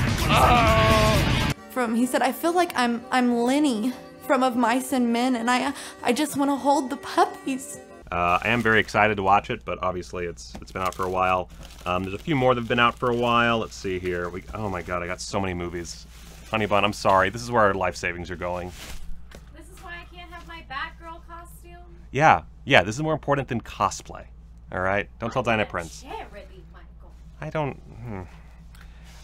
He said, I feel like I'm Lenny from Of Mice and Men, and I just want to hold the puppies. I am very excited to watch it, but obviously it's been out for a while. There's a few more that have been out for a while. Let's see here. Oh my god, I got so many movies. Honey Bun, I'm sorry. This is where our life savings are going. This is why I can't have my Batgirl costume? Yeah, this is more important than cosplay. Alright? Don't tell Dinah Prince. Charity, Michael. I don't...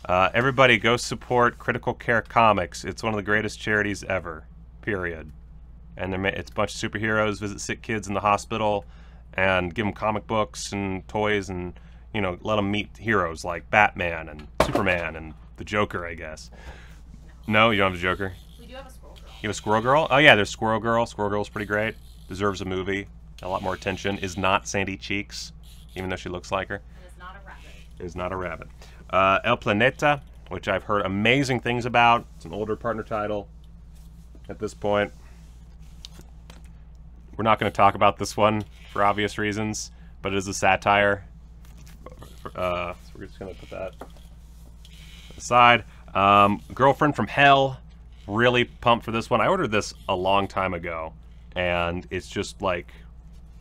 everybody go support Critical Care Comics. It's one of the greatest charities ever. Period. And it's a bunch of superheroes visit sick kids in the hospital and give them comic books and toys and, you know, let them meet heroes like Batman and Superman and the Joker, I guess. No, you don't have the Joker? We do have a Squirrel Girl. You have a Squirrel Girl? Oh yeah, there's Squirrel Girl. Squirrel Girl's pretty great. Deserves a movie. A lot more attention. Is not Sandy Cheeks. even though she looks like her. And it's not a rabbit. It is not a rabbit. El Planeta, which I've heard amazing things about. It's an older partner title at this point. We're not going to talk about this one for obvious reasons, but it is a satire. So we're just going to put that aside. Girlfriend from Hell, really pumped for this one. I ordered this a long time ago, and it's just like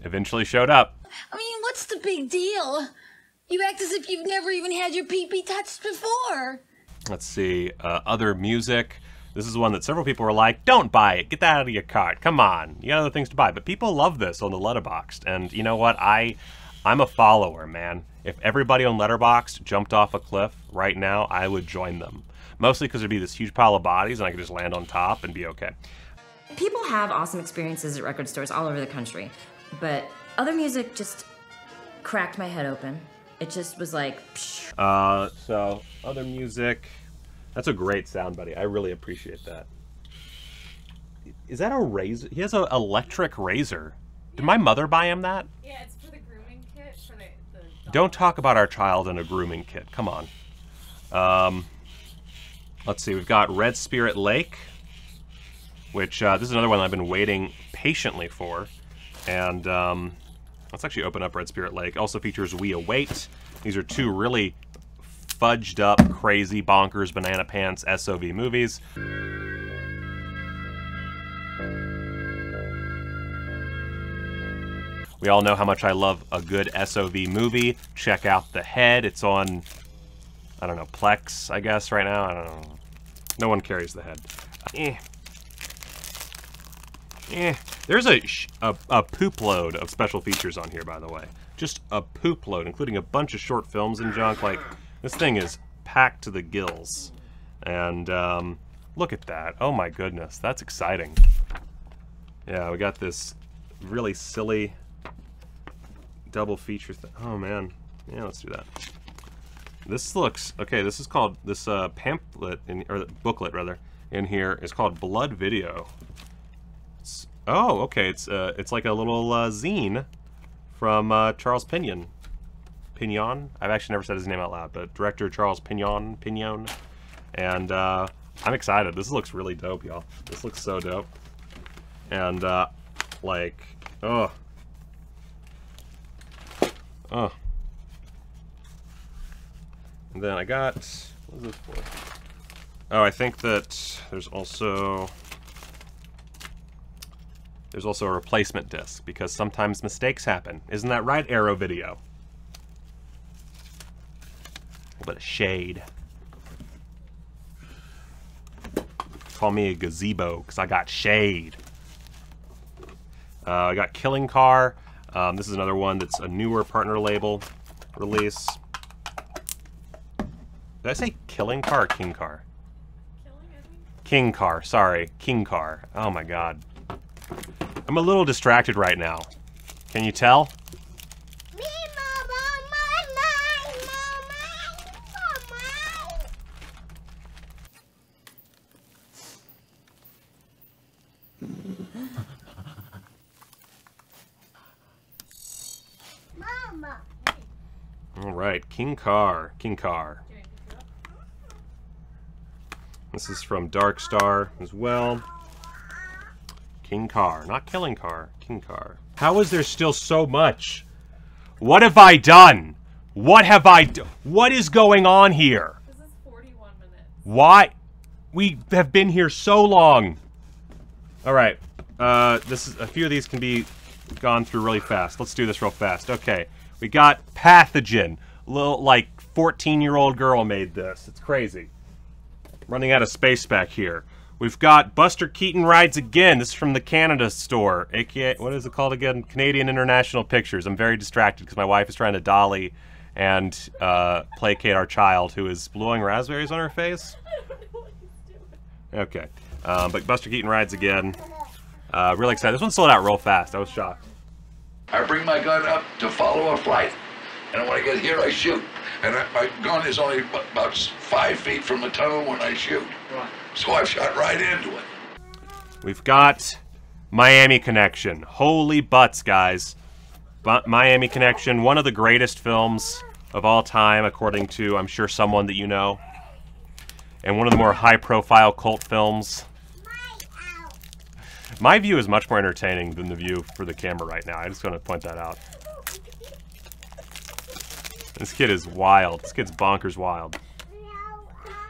eventually showed up. I mean, what's the big deal? You act as if you've never even had your pee-pee touched before. Let's see, other music. This is one that several people were like, don't buy it, get that out of your cart, come on, you got other things to buy. But people love this on the Letterboxd, and you know what, I'm a follower, man. If everybody on Letterboxd jumped off a cliff right now, I would join them. Mostly because there'd be this huge pile of bodies and I could just land on top and be okay. People have awesome experiences at record stores all over the country, but other music just cracked my head open. It just was like, psh. So, other music. That's a great sound, buddy. I really appreciate that. Is that a razor? He has an electric razor. Did my mother buy him that? Yeah, it's for the grooming kit. For the Don't talk about our child in a grooming kit. Come on. Let's see. We've got Red Spirit Lake, which this is another one I've been waiting patiently for. And let's actually open up Red Spirit Lake. Also features We Await. These are two really fudged up, crazy, bonkers, banana pants SOV movies. We all know how much I love a good SOV movie. Check out The Head. It's on, I don't know, Plex, I guess, right now. I don't know. No one carries The Head. There's a poop load of special features on here, by the way. Just a poop load, including a bunch of short films and junk. Like, this thing is packed to the gills. And look at that. Oh my goodness, that's exciting. Yeah, we got this really silly double feature thing. Oh man, yeah, let's do that. This looks okay. This is called pamphlet or booklet rather in here is called Blood Video. Oh, okay. It's like a little zine from Charles Pinion. I've actually never said his name out loud, but director Charles Pinion. And I'm excited. This looks really dope, y'all. This looks so dope. And like, oh. And then I got, what is this for? Oh, I think that there's also a replacement disc because sometimes mistakes happen. Isn't that right, Arrow Video? A bit of shade. Call me a gazebo because I got shade. I got Killing Car. This is another one that's a newer partner label release. Did I say Killing Car or King Car? King Car, sorry. King Car. Oh my god. I'm a little distracted right now. Can you tell? Mama. All right, King Car. King Car. This is from Dark Star as well. King Car, not Killing Car. King Car. How is there still so much? What have I done? What have I done? What is going on here? This is 41 minutes. Why? We have been here so long. All right. This is a few of these can be gone through really fast. Let's do this real fast. Okay. We got Pathogen. Little like 14-year-old girl made this. It's crazy. Running out of space back here. We've got Buster Keaton Rides Again. This is from the Canada store, aka what is it called again? Canadian International Pictures. I'm very distracted because my wife is trying to dolly and placate our child who is blowing raspberries on her face. I don't know what he's doing. Okay, but Buster Keaton Rides Again. Really excited. This one sold out real fast. I was shocked. I bring my gun up to follow a flight, and when I get here, I shoot. And my gun is only about 5 feet from the tunnel when I shoot. Right. So I've shot right into it. We've got Miami Connection. Holy butts, guys. Miami Connection, one of the greatest films of all time, according to, I'm sure, someone that you know. And one of the more high-profile cult films. My view is much more entertaining than the view for the camera right now. I just want to point that out. This kid is wild. This kid's bonkers wild.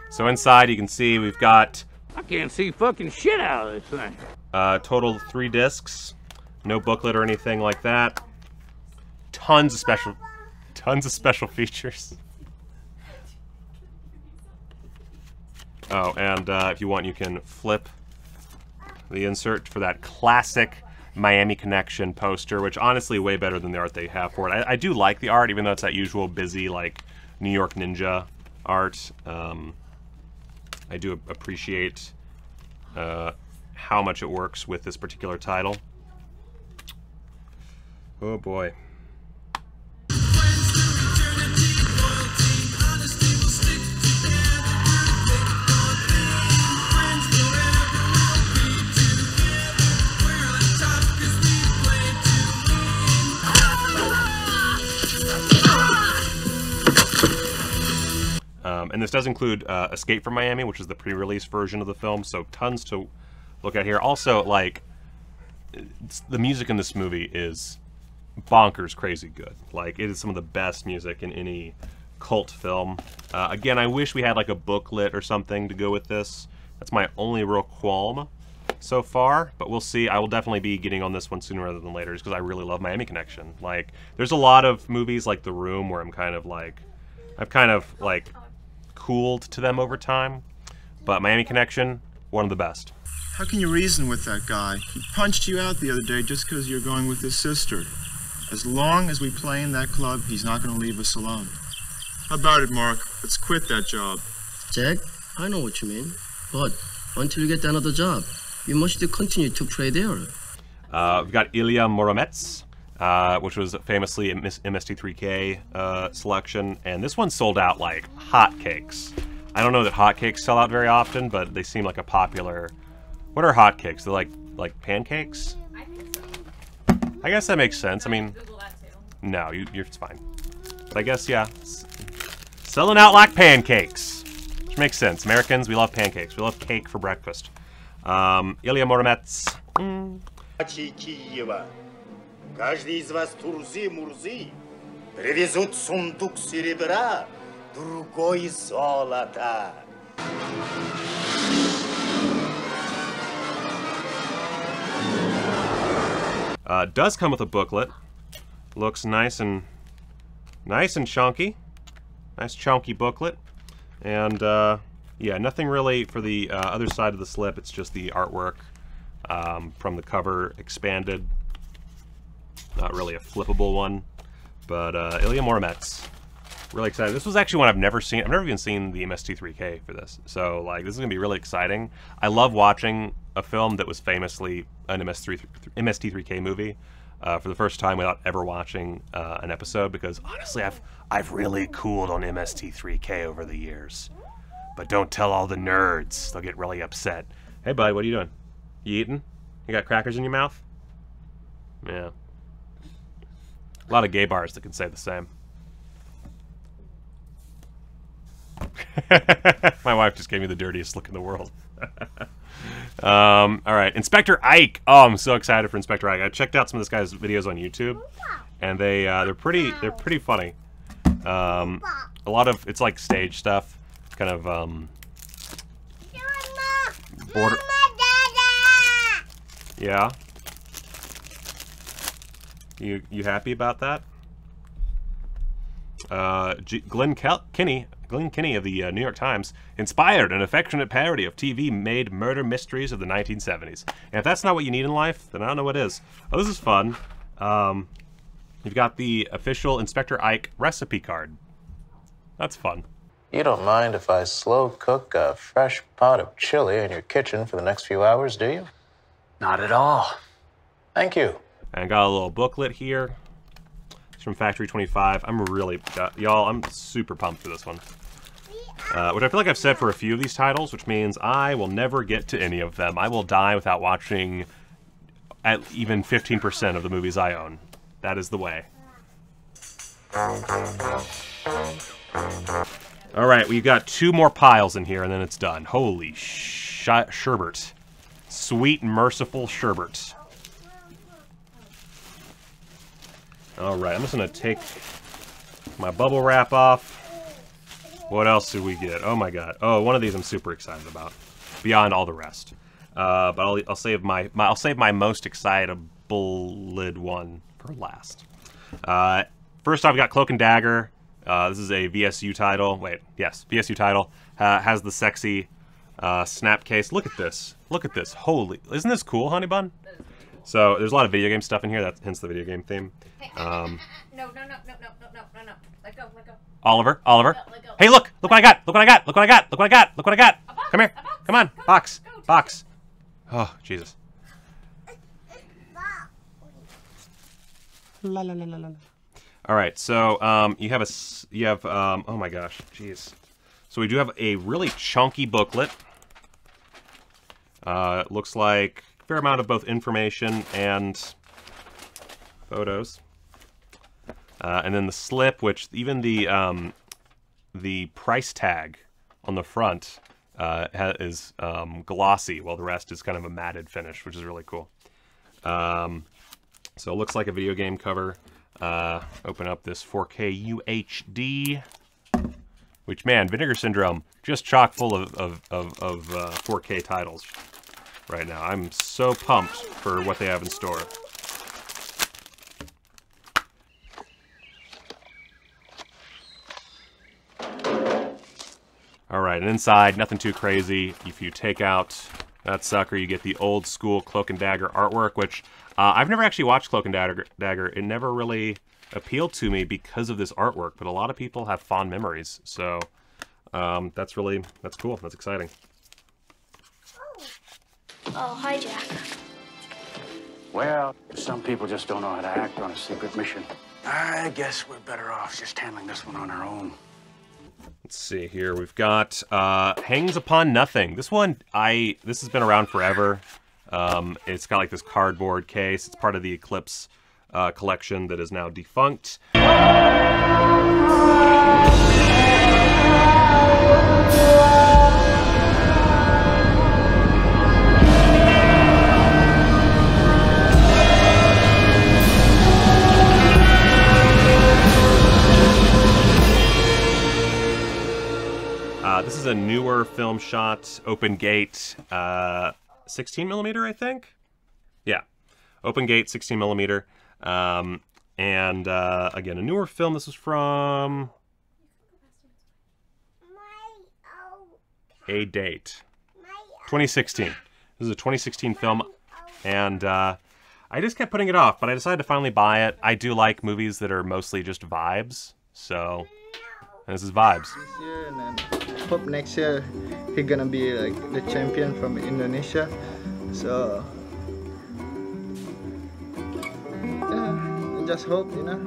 So inside, you can see we've got... I can't see fucking shit out of this thing. Total 3 discs. No booklet or anything like that. Tons of special features. Oh, and if you want, you can flip the insert for that classic Miami Connection poster, which honestly way better than the art they have for it. I do like the art, even though it's that usual busy, like, New York Ninja art. I do appreciate how much it works with this particular title. Oh boy. And this does include Escape from Miami, which is the pre-release version of the film, so tons to look at here. Also, like, the music in this movie is bonkers crazy good. Like, it is some of the best music in any cult film. Again, I wish we had, like, a booklet or something to go with this. That's my only real qualm so far, but we'll see. I will definitely be getting on this one sooner rather than later, just because I really love Miami Connection. Like, there's a lot of movies like The Room where I'm kind of like... I've kind of, like... cooled to them over time, but Miami Connection, one of the best. How can you reason with that guy? He punched you out the other day just because you're going with his sister. As long as we play in that club, he's not going to leave us alone. How about it, Mark? Let's quit that job. Jack, I know what you mean, but until you get another job, you must continue to play there. We've got Ilya Morometz, which was famously a MST3K selection, and this one sold out like hotcakes. I don't know that hotcakes sell out very often, but they seem like a popular... What are hotcakes? They're like pancakes? I think so. I guess that makes sense. I mean, Google that too. no, it's fine. But I guess, yeah, selling out like pancakes, which makes sense. Americans, we love pancakes. We love cake for breakfast. Ilya Morometz. Каждый из вас турзы-мурзы привезут сундук серебра, другой золота. Does come with a booklet. Looks nice and chunky. Nice chunky booklet. And yeah, nothing really for the other side of the slip. It's just the artwork from the cover expanded. Not really a flippable one, but Ilya Morometz. Really excited. This was actually one I've never seen. I've never even seen the MST3K for this. So, like, this is going to be really exciting. I love watching a film that was famously an MST3K movie for the first time without ever watching an episode, because honestly, I've really cooled on MST3K over the years. But don't tell all the nerds. They'll get really upset. Hey, bud, what are you doing? You eating? You got crackers in your mouth? Yeah. A lot of gay bars that can say the same. My wife just gave me the dirtiest look in the world. All right, Inspector Ike. Oh, I'm so excited for Inspector Ike. I checked out some of this guy's videos on YouTube, and they're pretty funny. A lot of it's like stage stuff, kind of border. Yeah. You happy about that? Glenn Kinney of the New York Times inspired an affectionate parody of TV-made murder mysteries of the 1970s. And if that's not what you need in life, then I don't know what is. Oh, this is fun. You've got the official Inspector Ike recipe card. That's fun. You don't mind if I slow cook a fresh pot of chili in your kitchen for the next few hours, do you? Not at all. Thank you. And got a little booklet here. It's from Factory 25. I'm really, y'all, I'm super pumped for this one. Which I feel like I've said for a few of these titles, which means I will never get to any of them. I will die without watching at even 15% of the movies I own. That is the way. All right, we've got 2 more piles in here, and then it's done. Holy sherbet. Sweet, merciful sherbet. All right, I'm just going to take my bubble wrap off. What else did we get? Oh, my God. Oh, one of these I'm super excited about, beyond all the rest. But I'll save my most excitable one for last. First off, we got Cloak and Dagger. This is a VSU title. Wait, yes, VSU title. Has the sexy snap case. Look at this. Look at this. Holy, isn't this cool, Honey Bun? So there's a lot of video game stuff in here. That's hence the video game theme. No. Let go. Oliver. Let go. Hey, look what I got. Look what I got. Come here. Come on. Box. Oh, Jesus. La la la la la. All right, so you have oh my gosh, jeez. So we do have a really chunky booklet. It looks like a fair amount of both information and photos. And then the slip, which even the price tag on the front is glossy, while the rest is kind of a matted finish, which is really cool. So it looks like a video game cover. Open up this 4K UHD, which, man, Vinegar Syndrome, just chock full of 4K titles right now. I'm so pumped for what they have in store. All right, and inside, nothing too crazy. If you take out that sucker, you get the old school Cloak and Dagger artwork, which I've never actually watched Cloak and Dagger. It never really appealed to me because of this artwork, but a lot of people have fond memories. So that's cool. That's exciting. Oh, hi, Jack. Well, some people just don't know how to act on a secret mission. I guess we're better off just handling this one on our own. Let's see here. We've got Hangs Upon Nothing. This one, this has been around forever. It's got like this cardboard case. It's part of the Eclipse collection that is now defunct. This is a newer film shot, open gate, 16mm, I think? Yeah, open gate, 16mm. And again, a newer film. This was from a date, 2016. This is a 2016 film, and I just kept putting it off, but I decided to finally buy it. I do like movies that are mostly just vibes, so this is vibes. This year, and then hope next year he's gonna be like the champion from Indonesia. So yeah, I just hope, you know.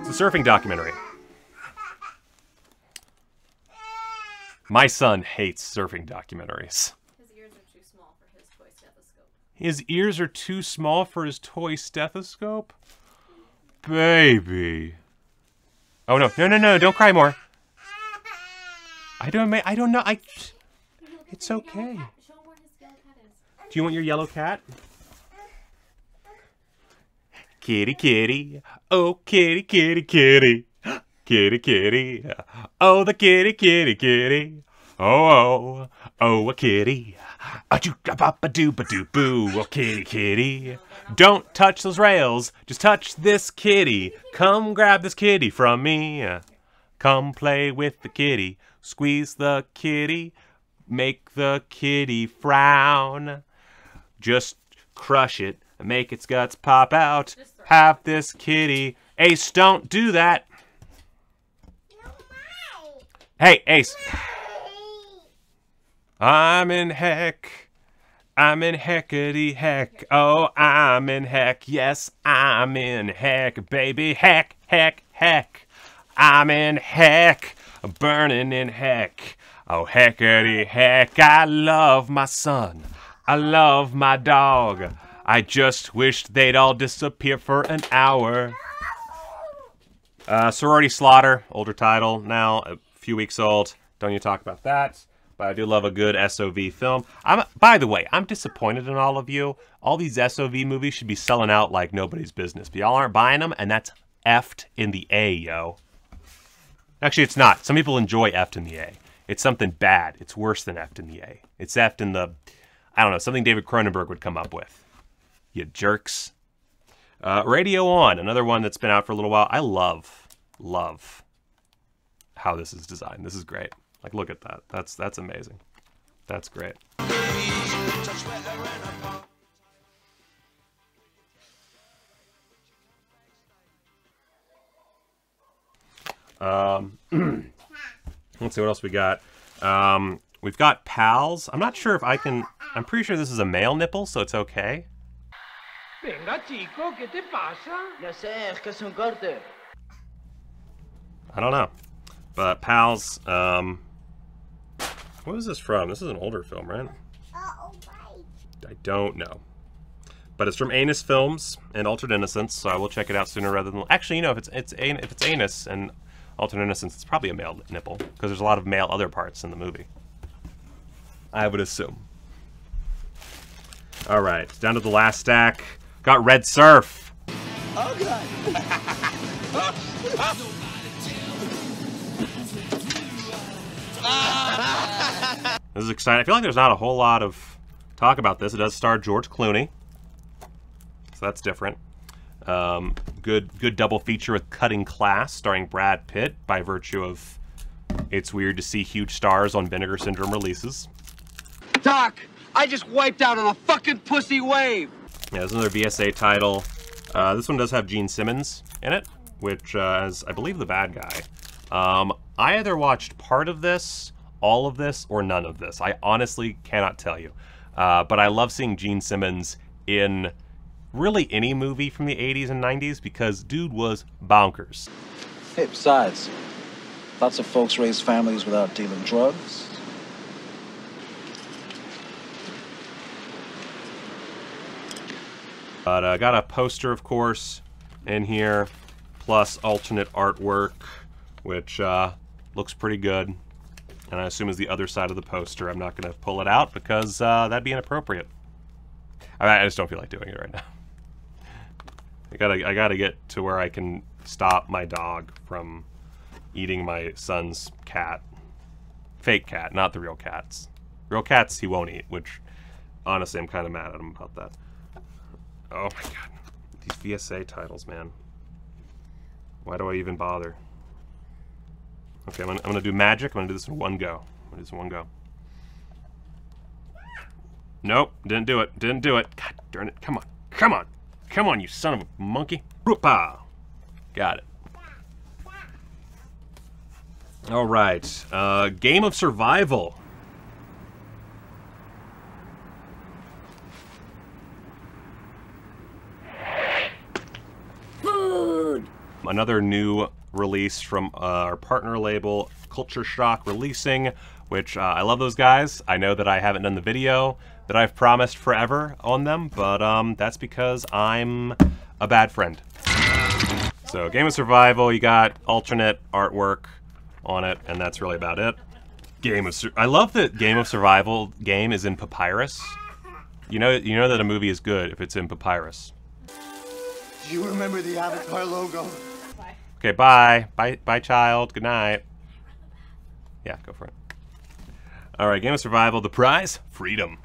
It's a surfing documentary. My son hates surfing documentaries. His ears are too small for his toy stethoscope. His ears are too small for his toy stethoscope? Baby. Oh, no. No, don't cry more. I don't know. It's okay. Do you want your yellow cat? Kitty, kitty. Oh, kitty, kitty, kitty. Kitty, kitty. Oh, the kitty, kitty, kitty. Oh, a kitty. A doo-ba-ba-doo-ba-doo-boo. Oh, kitty, kitty. Don't touch those rails. Just touch this kitty. Come grab this kitty from me. Come play with the kitty. Squeeze the kitty. Make the kitty frown. Just crush it and make its guts pop out. Have this kitty. Ace, don't do that. Hey, Ace. I'm in heck. I'm in heckity heck. Oh, I'm in heck. Yes, I'm in heck, baby. Heck, heck, heck. I'm in heck. Burning in heck. Oh, heckity heck. I love my son. I love my dog. I just wished they'd all disappear for an hour. Sorority Slaughter, older title, now a few weeks old. Don't need to talk about that. But I do love a good SOV film. By the way, I'm disappointed in all of you. All these SOV movies should be selling out like nobody's business. But y'all aren't buying them, and that's effed in the A, yo. Actually, it's not. Some people enjoy effed in the A. It's something bad. It's worse than effed in the A. It's effed in the, I don't know, something David Cronenberg would come up with. You jerks. Radio On, another one that's been out for a little while. I love how this is designed. This is great. Like, look at that. That's amazing. That's great. Let's see what else we got. We've got Pals. I'm not sure if I can. I'm pretty sure this is a male nipple, so it's okay. Venga, chico, ¿qué te pasa? Ya sé, es que es un corte. I don't know. But Pals, what is this from? This is an older film, right? I don't know. But it's from Anus Films and Altered Innocence, so I will check it out sooner rather than... Actually, you know, if it's Anus and Altered Innocence, it's probably a male nipple, because there's a lot of male other parts in the movie. I would assume. All right, down to the last stack. Got Red Surf. Oh, God. This is exciting. I feel like there's not a whole lot of talk about this. It does star George Clooney, so that's different. Good double feature with Cutting Class, starring Brad Pitt, by virtue of it's weird to see huge stars on Vinegar Syndrome releases. Doc, I just wiped out on a fucking pussy wave. Yeah, there's another VSA title. This one does have Gene Simmons in it, which is, I believe, the bad guy. I either watched part of this, all of this, or none of this. I honestly cannot tell you. But I love seeing Gene Simmons in really any movie from the 80s and 90s because dude was bonkers. Hey, besides, lots of folks raise families without dealing drugs. But I got a poster, of course, in here, plus alternate artwork, which looks pretty good. And I assume is the other side of the poster. I'm not going to pull it out because that'd be inappropriate. I just don't feel like doing it right now. I gotta get to where I can stop my dog from eating my son's cat. Fake cat, not the real cats. Real cats he won't eat, which honestly I'm kind of mad at him about that. Oh my god. These VSA titles, man. Why do I even bother? Okay, I'm gonna do magic. I'm gonna do this in one go. Nope, didn't do it. Didn't do it. God darn it. Come on. Come on. Come on, you son of a monkey. Whoop-ah. Got it. All right. Game of Survival. Food! Another new release from our partner label, Culture Shock Releasing, which I love those guys. I know that I haven't done the video that I've promised forever on them, but that's because I'm a bad friend. So Game of Survival, you got alternate artwork on it, and that's really about it. I love that Game of Survival game is in papyrus. You know that a movie is good if it's in papyrus. Do you remember the Avatar logo? Okay, bye. Bye, child. Good night. Yeah, go for it. All right, Game of Survival. The prize? Freedom.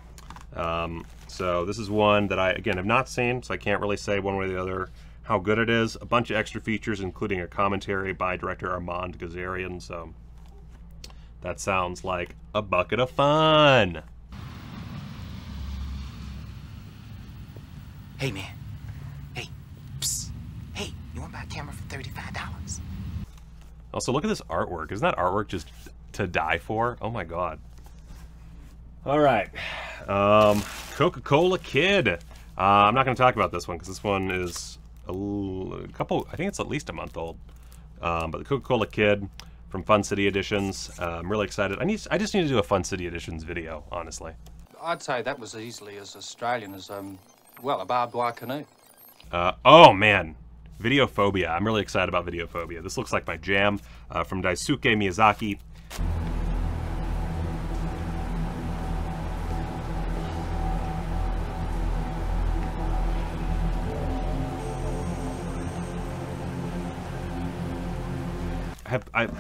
So this is one that I, again, have not seen, so I can't really say one way or the other how good it is. A bunch of extra features, including a commentary by director Armand Gazarian, so that sounds like a bucket of fun. Hey, man. Hey. Psst. Hey, you want to buy a camera for $35? Also, look at this artwork. Isn't that artwork just to die for? Oh my god. All right. Coca-Cola Kid. I'm not going to talk about this one because this one is a couple, I think it's at least a month old. But the Coca-Cola Kid from Fun City Editions. I'm really excited. I just need to do a Fun City Editions video, honestly. I'd say that was easily as Australian as Well, a barbed wire canoe. Oh man, Videophobia. I'm really excited about Videophobia. This looks like my jam, from Daisuke Miyazaki.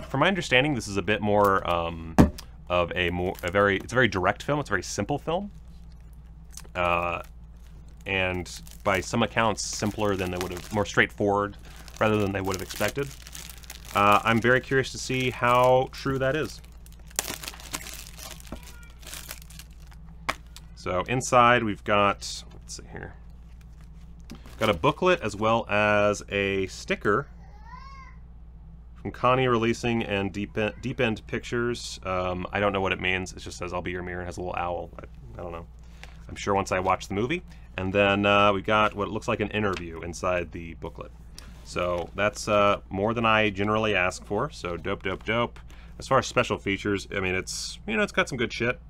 From my understanding, this is a bit more of it's a very direct film. It's a very simple film, and by some accounts, simpler than they would have, more straightforward rather than they would have expected. I'm very curious to see how true that is. So inside we've got, let's see here, got a booklet as well as a sticker from Connie Releasing and Deep End Pictures. I don't know what it means. It just says, "I'll be your mirror," and has a little owl. I don't know. I'm sure once I watch the movie. And then we got what looks like an interview inside the booklet. So that's more than I generally ask for. So dope, dope, dope. As far as special features, I mean, it's, you know, it's got some good shit.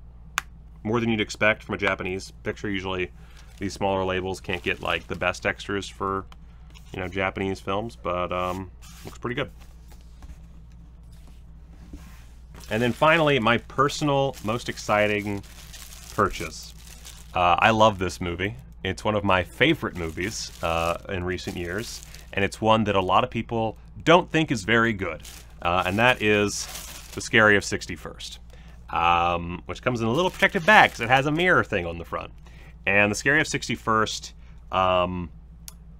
More than you'd expect from a Japanese picture. Usually these smaller labels can't get like the best extras for, you know, Japanese films, but looks pretty good. And then finally, my personal, most exciting purchase. I love this movie. It's one of my favorite movies in recent years, and it's one that a lot of people don't think is very good, and that is The Scary of 61st, which comes in a little protective bag because it has a mirror thing on the front. And The Scary of 61st,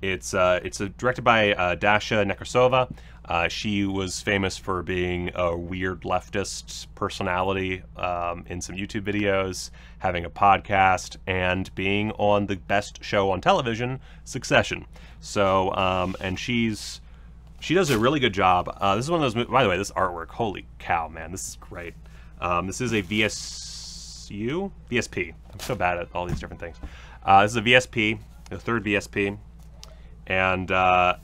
it's directed by Dasha Nekrasova. She was famous for being a weird leftist personality in some YouTube videos, having a podcast, and being on the best show on television, Succession. So, and she does a really good job. This is one of those, by the way, this artwork, holy cow, man, this is great. This is a VSP. I'm so bad at all these different things. This is a VSP, the third VSP, and I'm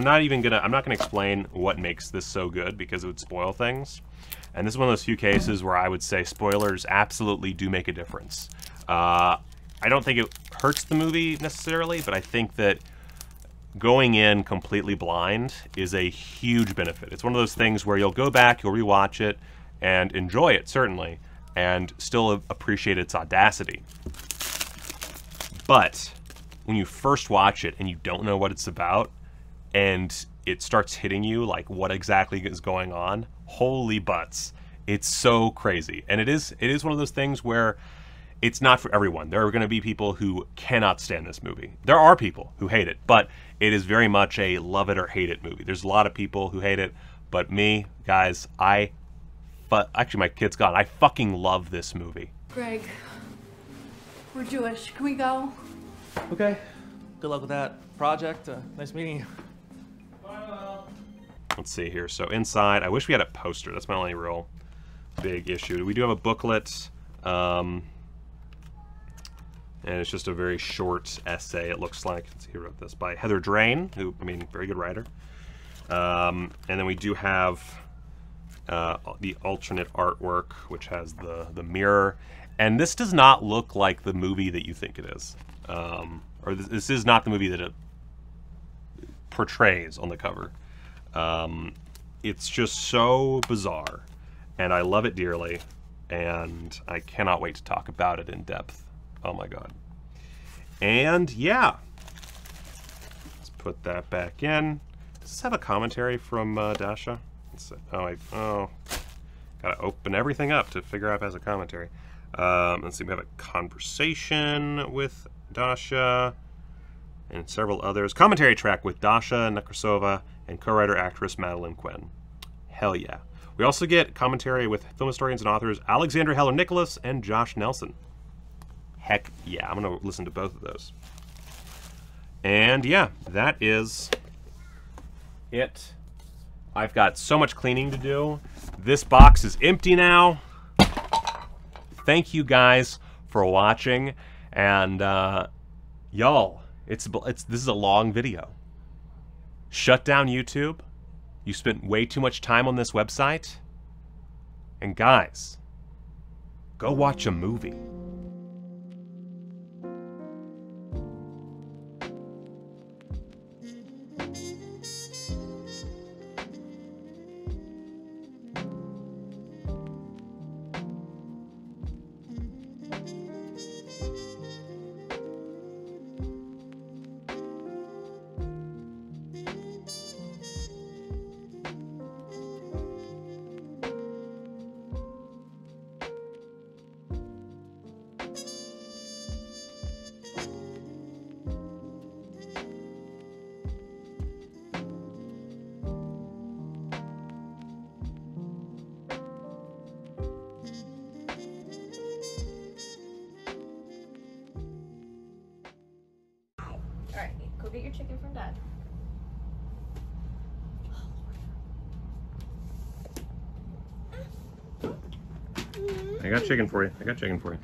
not gonna explain what makes this so good because it would spoil things. And this is one of those few cases where I would say spoilers absolutely do make a difference. I don't think it hurts the movie necessarily, but I think that going in completely blind is a huge benefit. It's one of those things where you'll go back, you'll rewatch it, and enjoy it, certainly, and still appreciate its audacity. But when you first watch it and you don't know what it's about, and it starts hitting you like what exactly is going on, holy butts, it's so crazy. And it is one of those things where it's not for everyone. There are going to be people who cannot stand this movie. There are people who hate it, but it is very much a love it or hate it movie. There's a lot of people who hate it, but me, guys, actually my kid's gone. I fucking love this movie. Greg, we're Jewish. Can we go? Okay. Good luck with that project. Nice meeting you. Let's see here. So inside, I wish we had a poster. That's my only real big issue. We do have a booklet, and it's just a very short essay, it looks like. Let's see who wrote this. By Heather Drain, who, I mean, very good writer. And then we do have the alternate artwork, which has the mirror. And this does not look like the movie that you think it is. Or this is not the movie that it portrays on the cover. It's just so bizarre, and I love it dearly, and I cannot wait to talk about it in depth. Oh my god. And yeah, let's put that back in. Does this have a commentary from Dasha? Gotta open everything up to figure out if it has a commentary. Let's see, we have a conversation with Dasha and several others. Commentary track with Dasha Nekrasova and co-writer actress Madeline Quinn. Hell yeah. We also get commentary with film historians and authors Alexander Heller Nicholas and Josh Nelson. Heck yeah, I'm gonna listen to both of those. And yeah, that is it. I've got so much cleaning to do. This box is empty now. Thank you guys for watching, and y'all, this is a long video. Shut down YouTube. You spent way too much time on this website. And guys, go watch a movie. Alright, go get your chicken from Dad. I got chicken for you. I got chicken for you.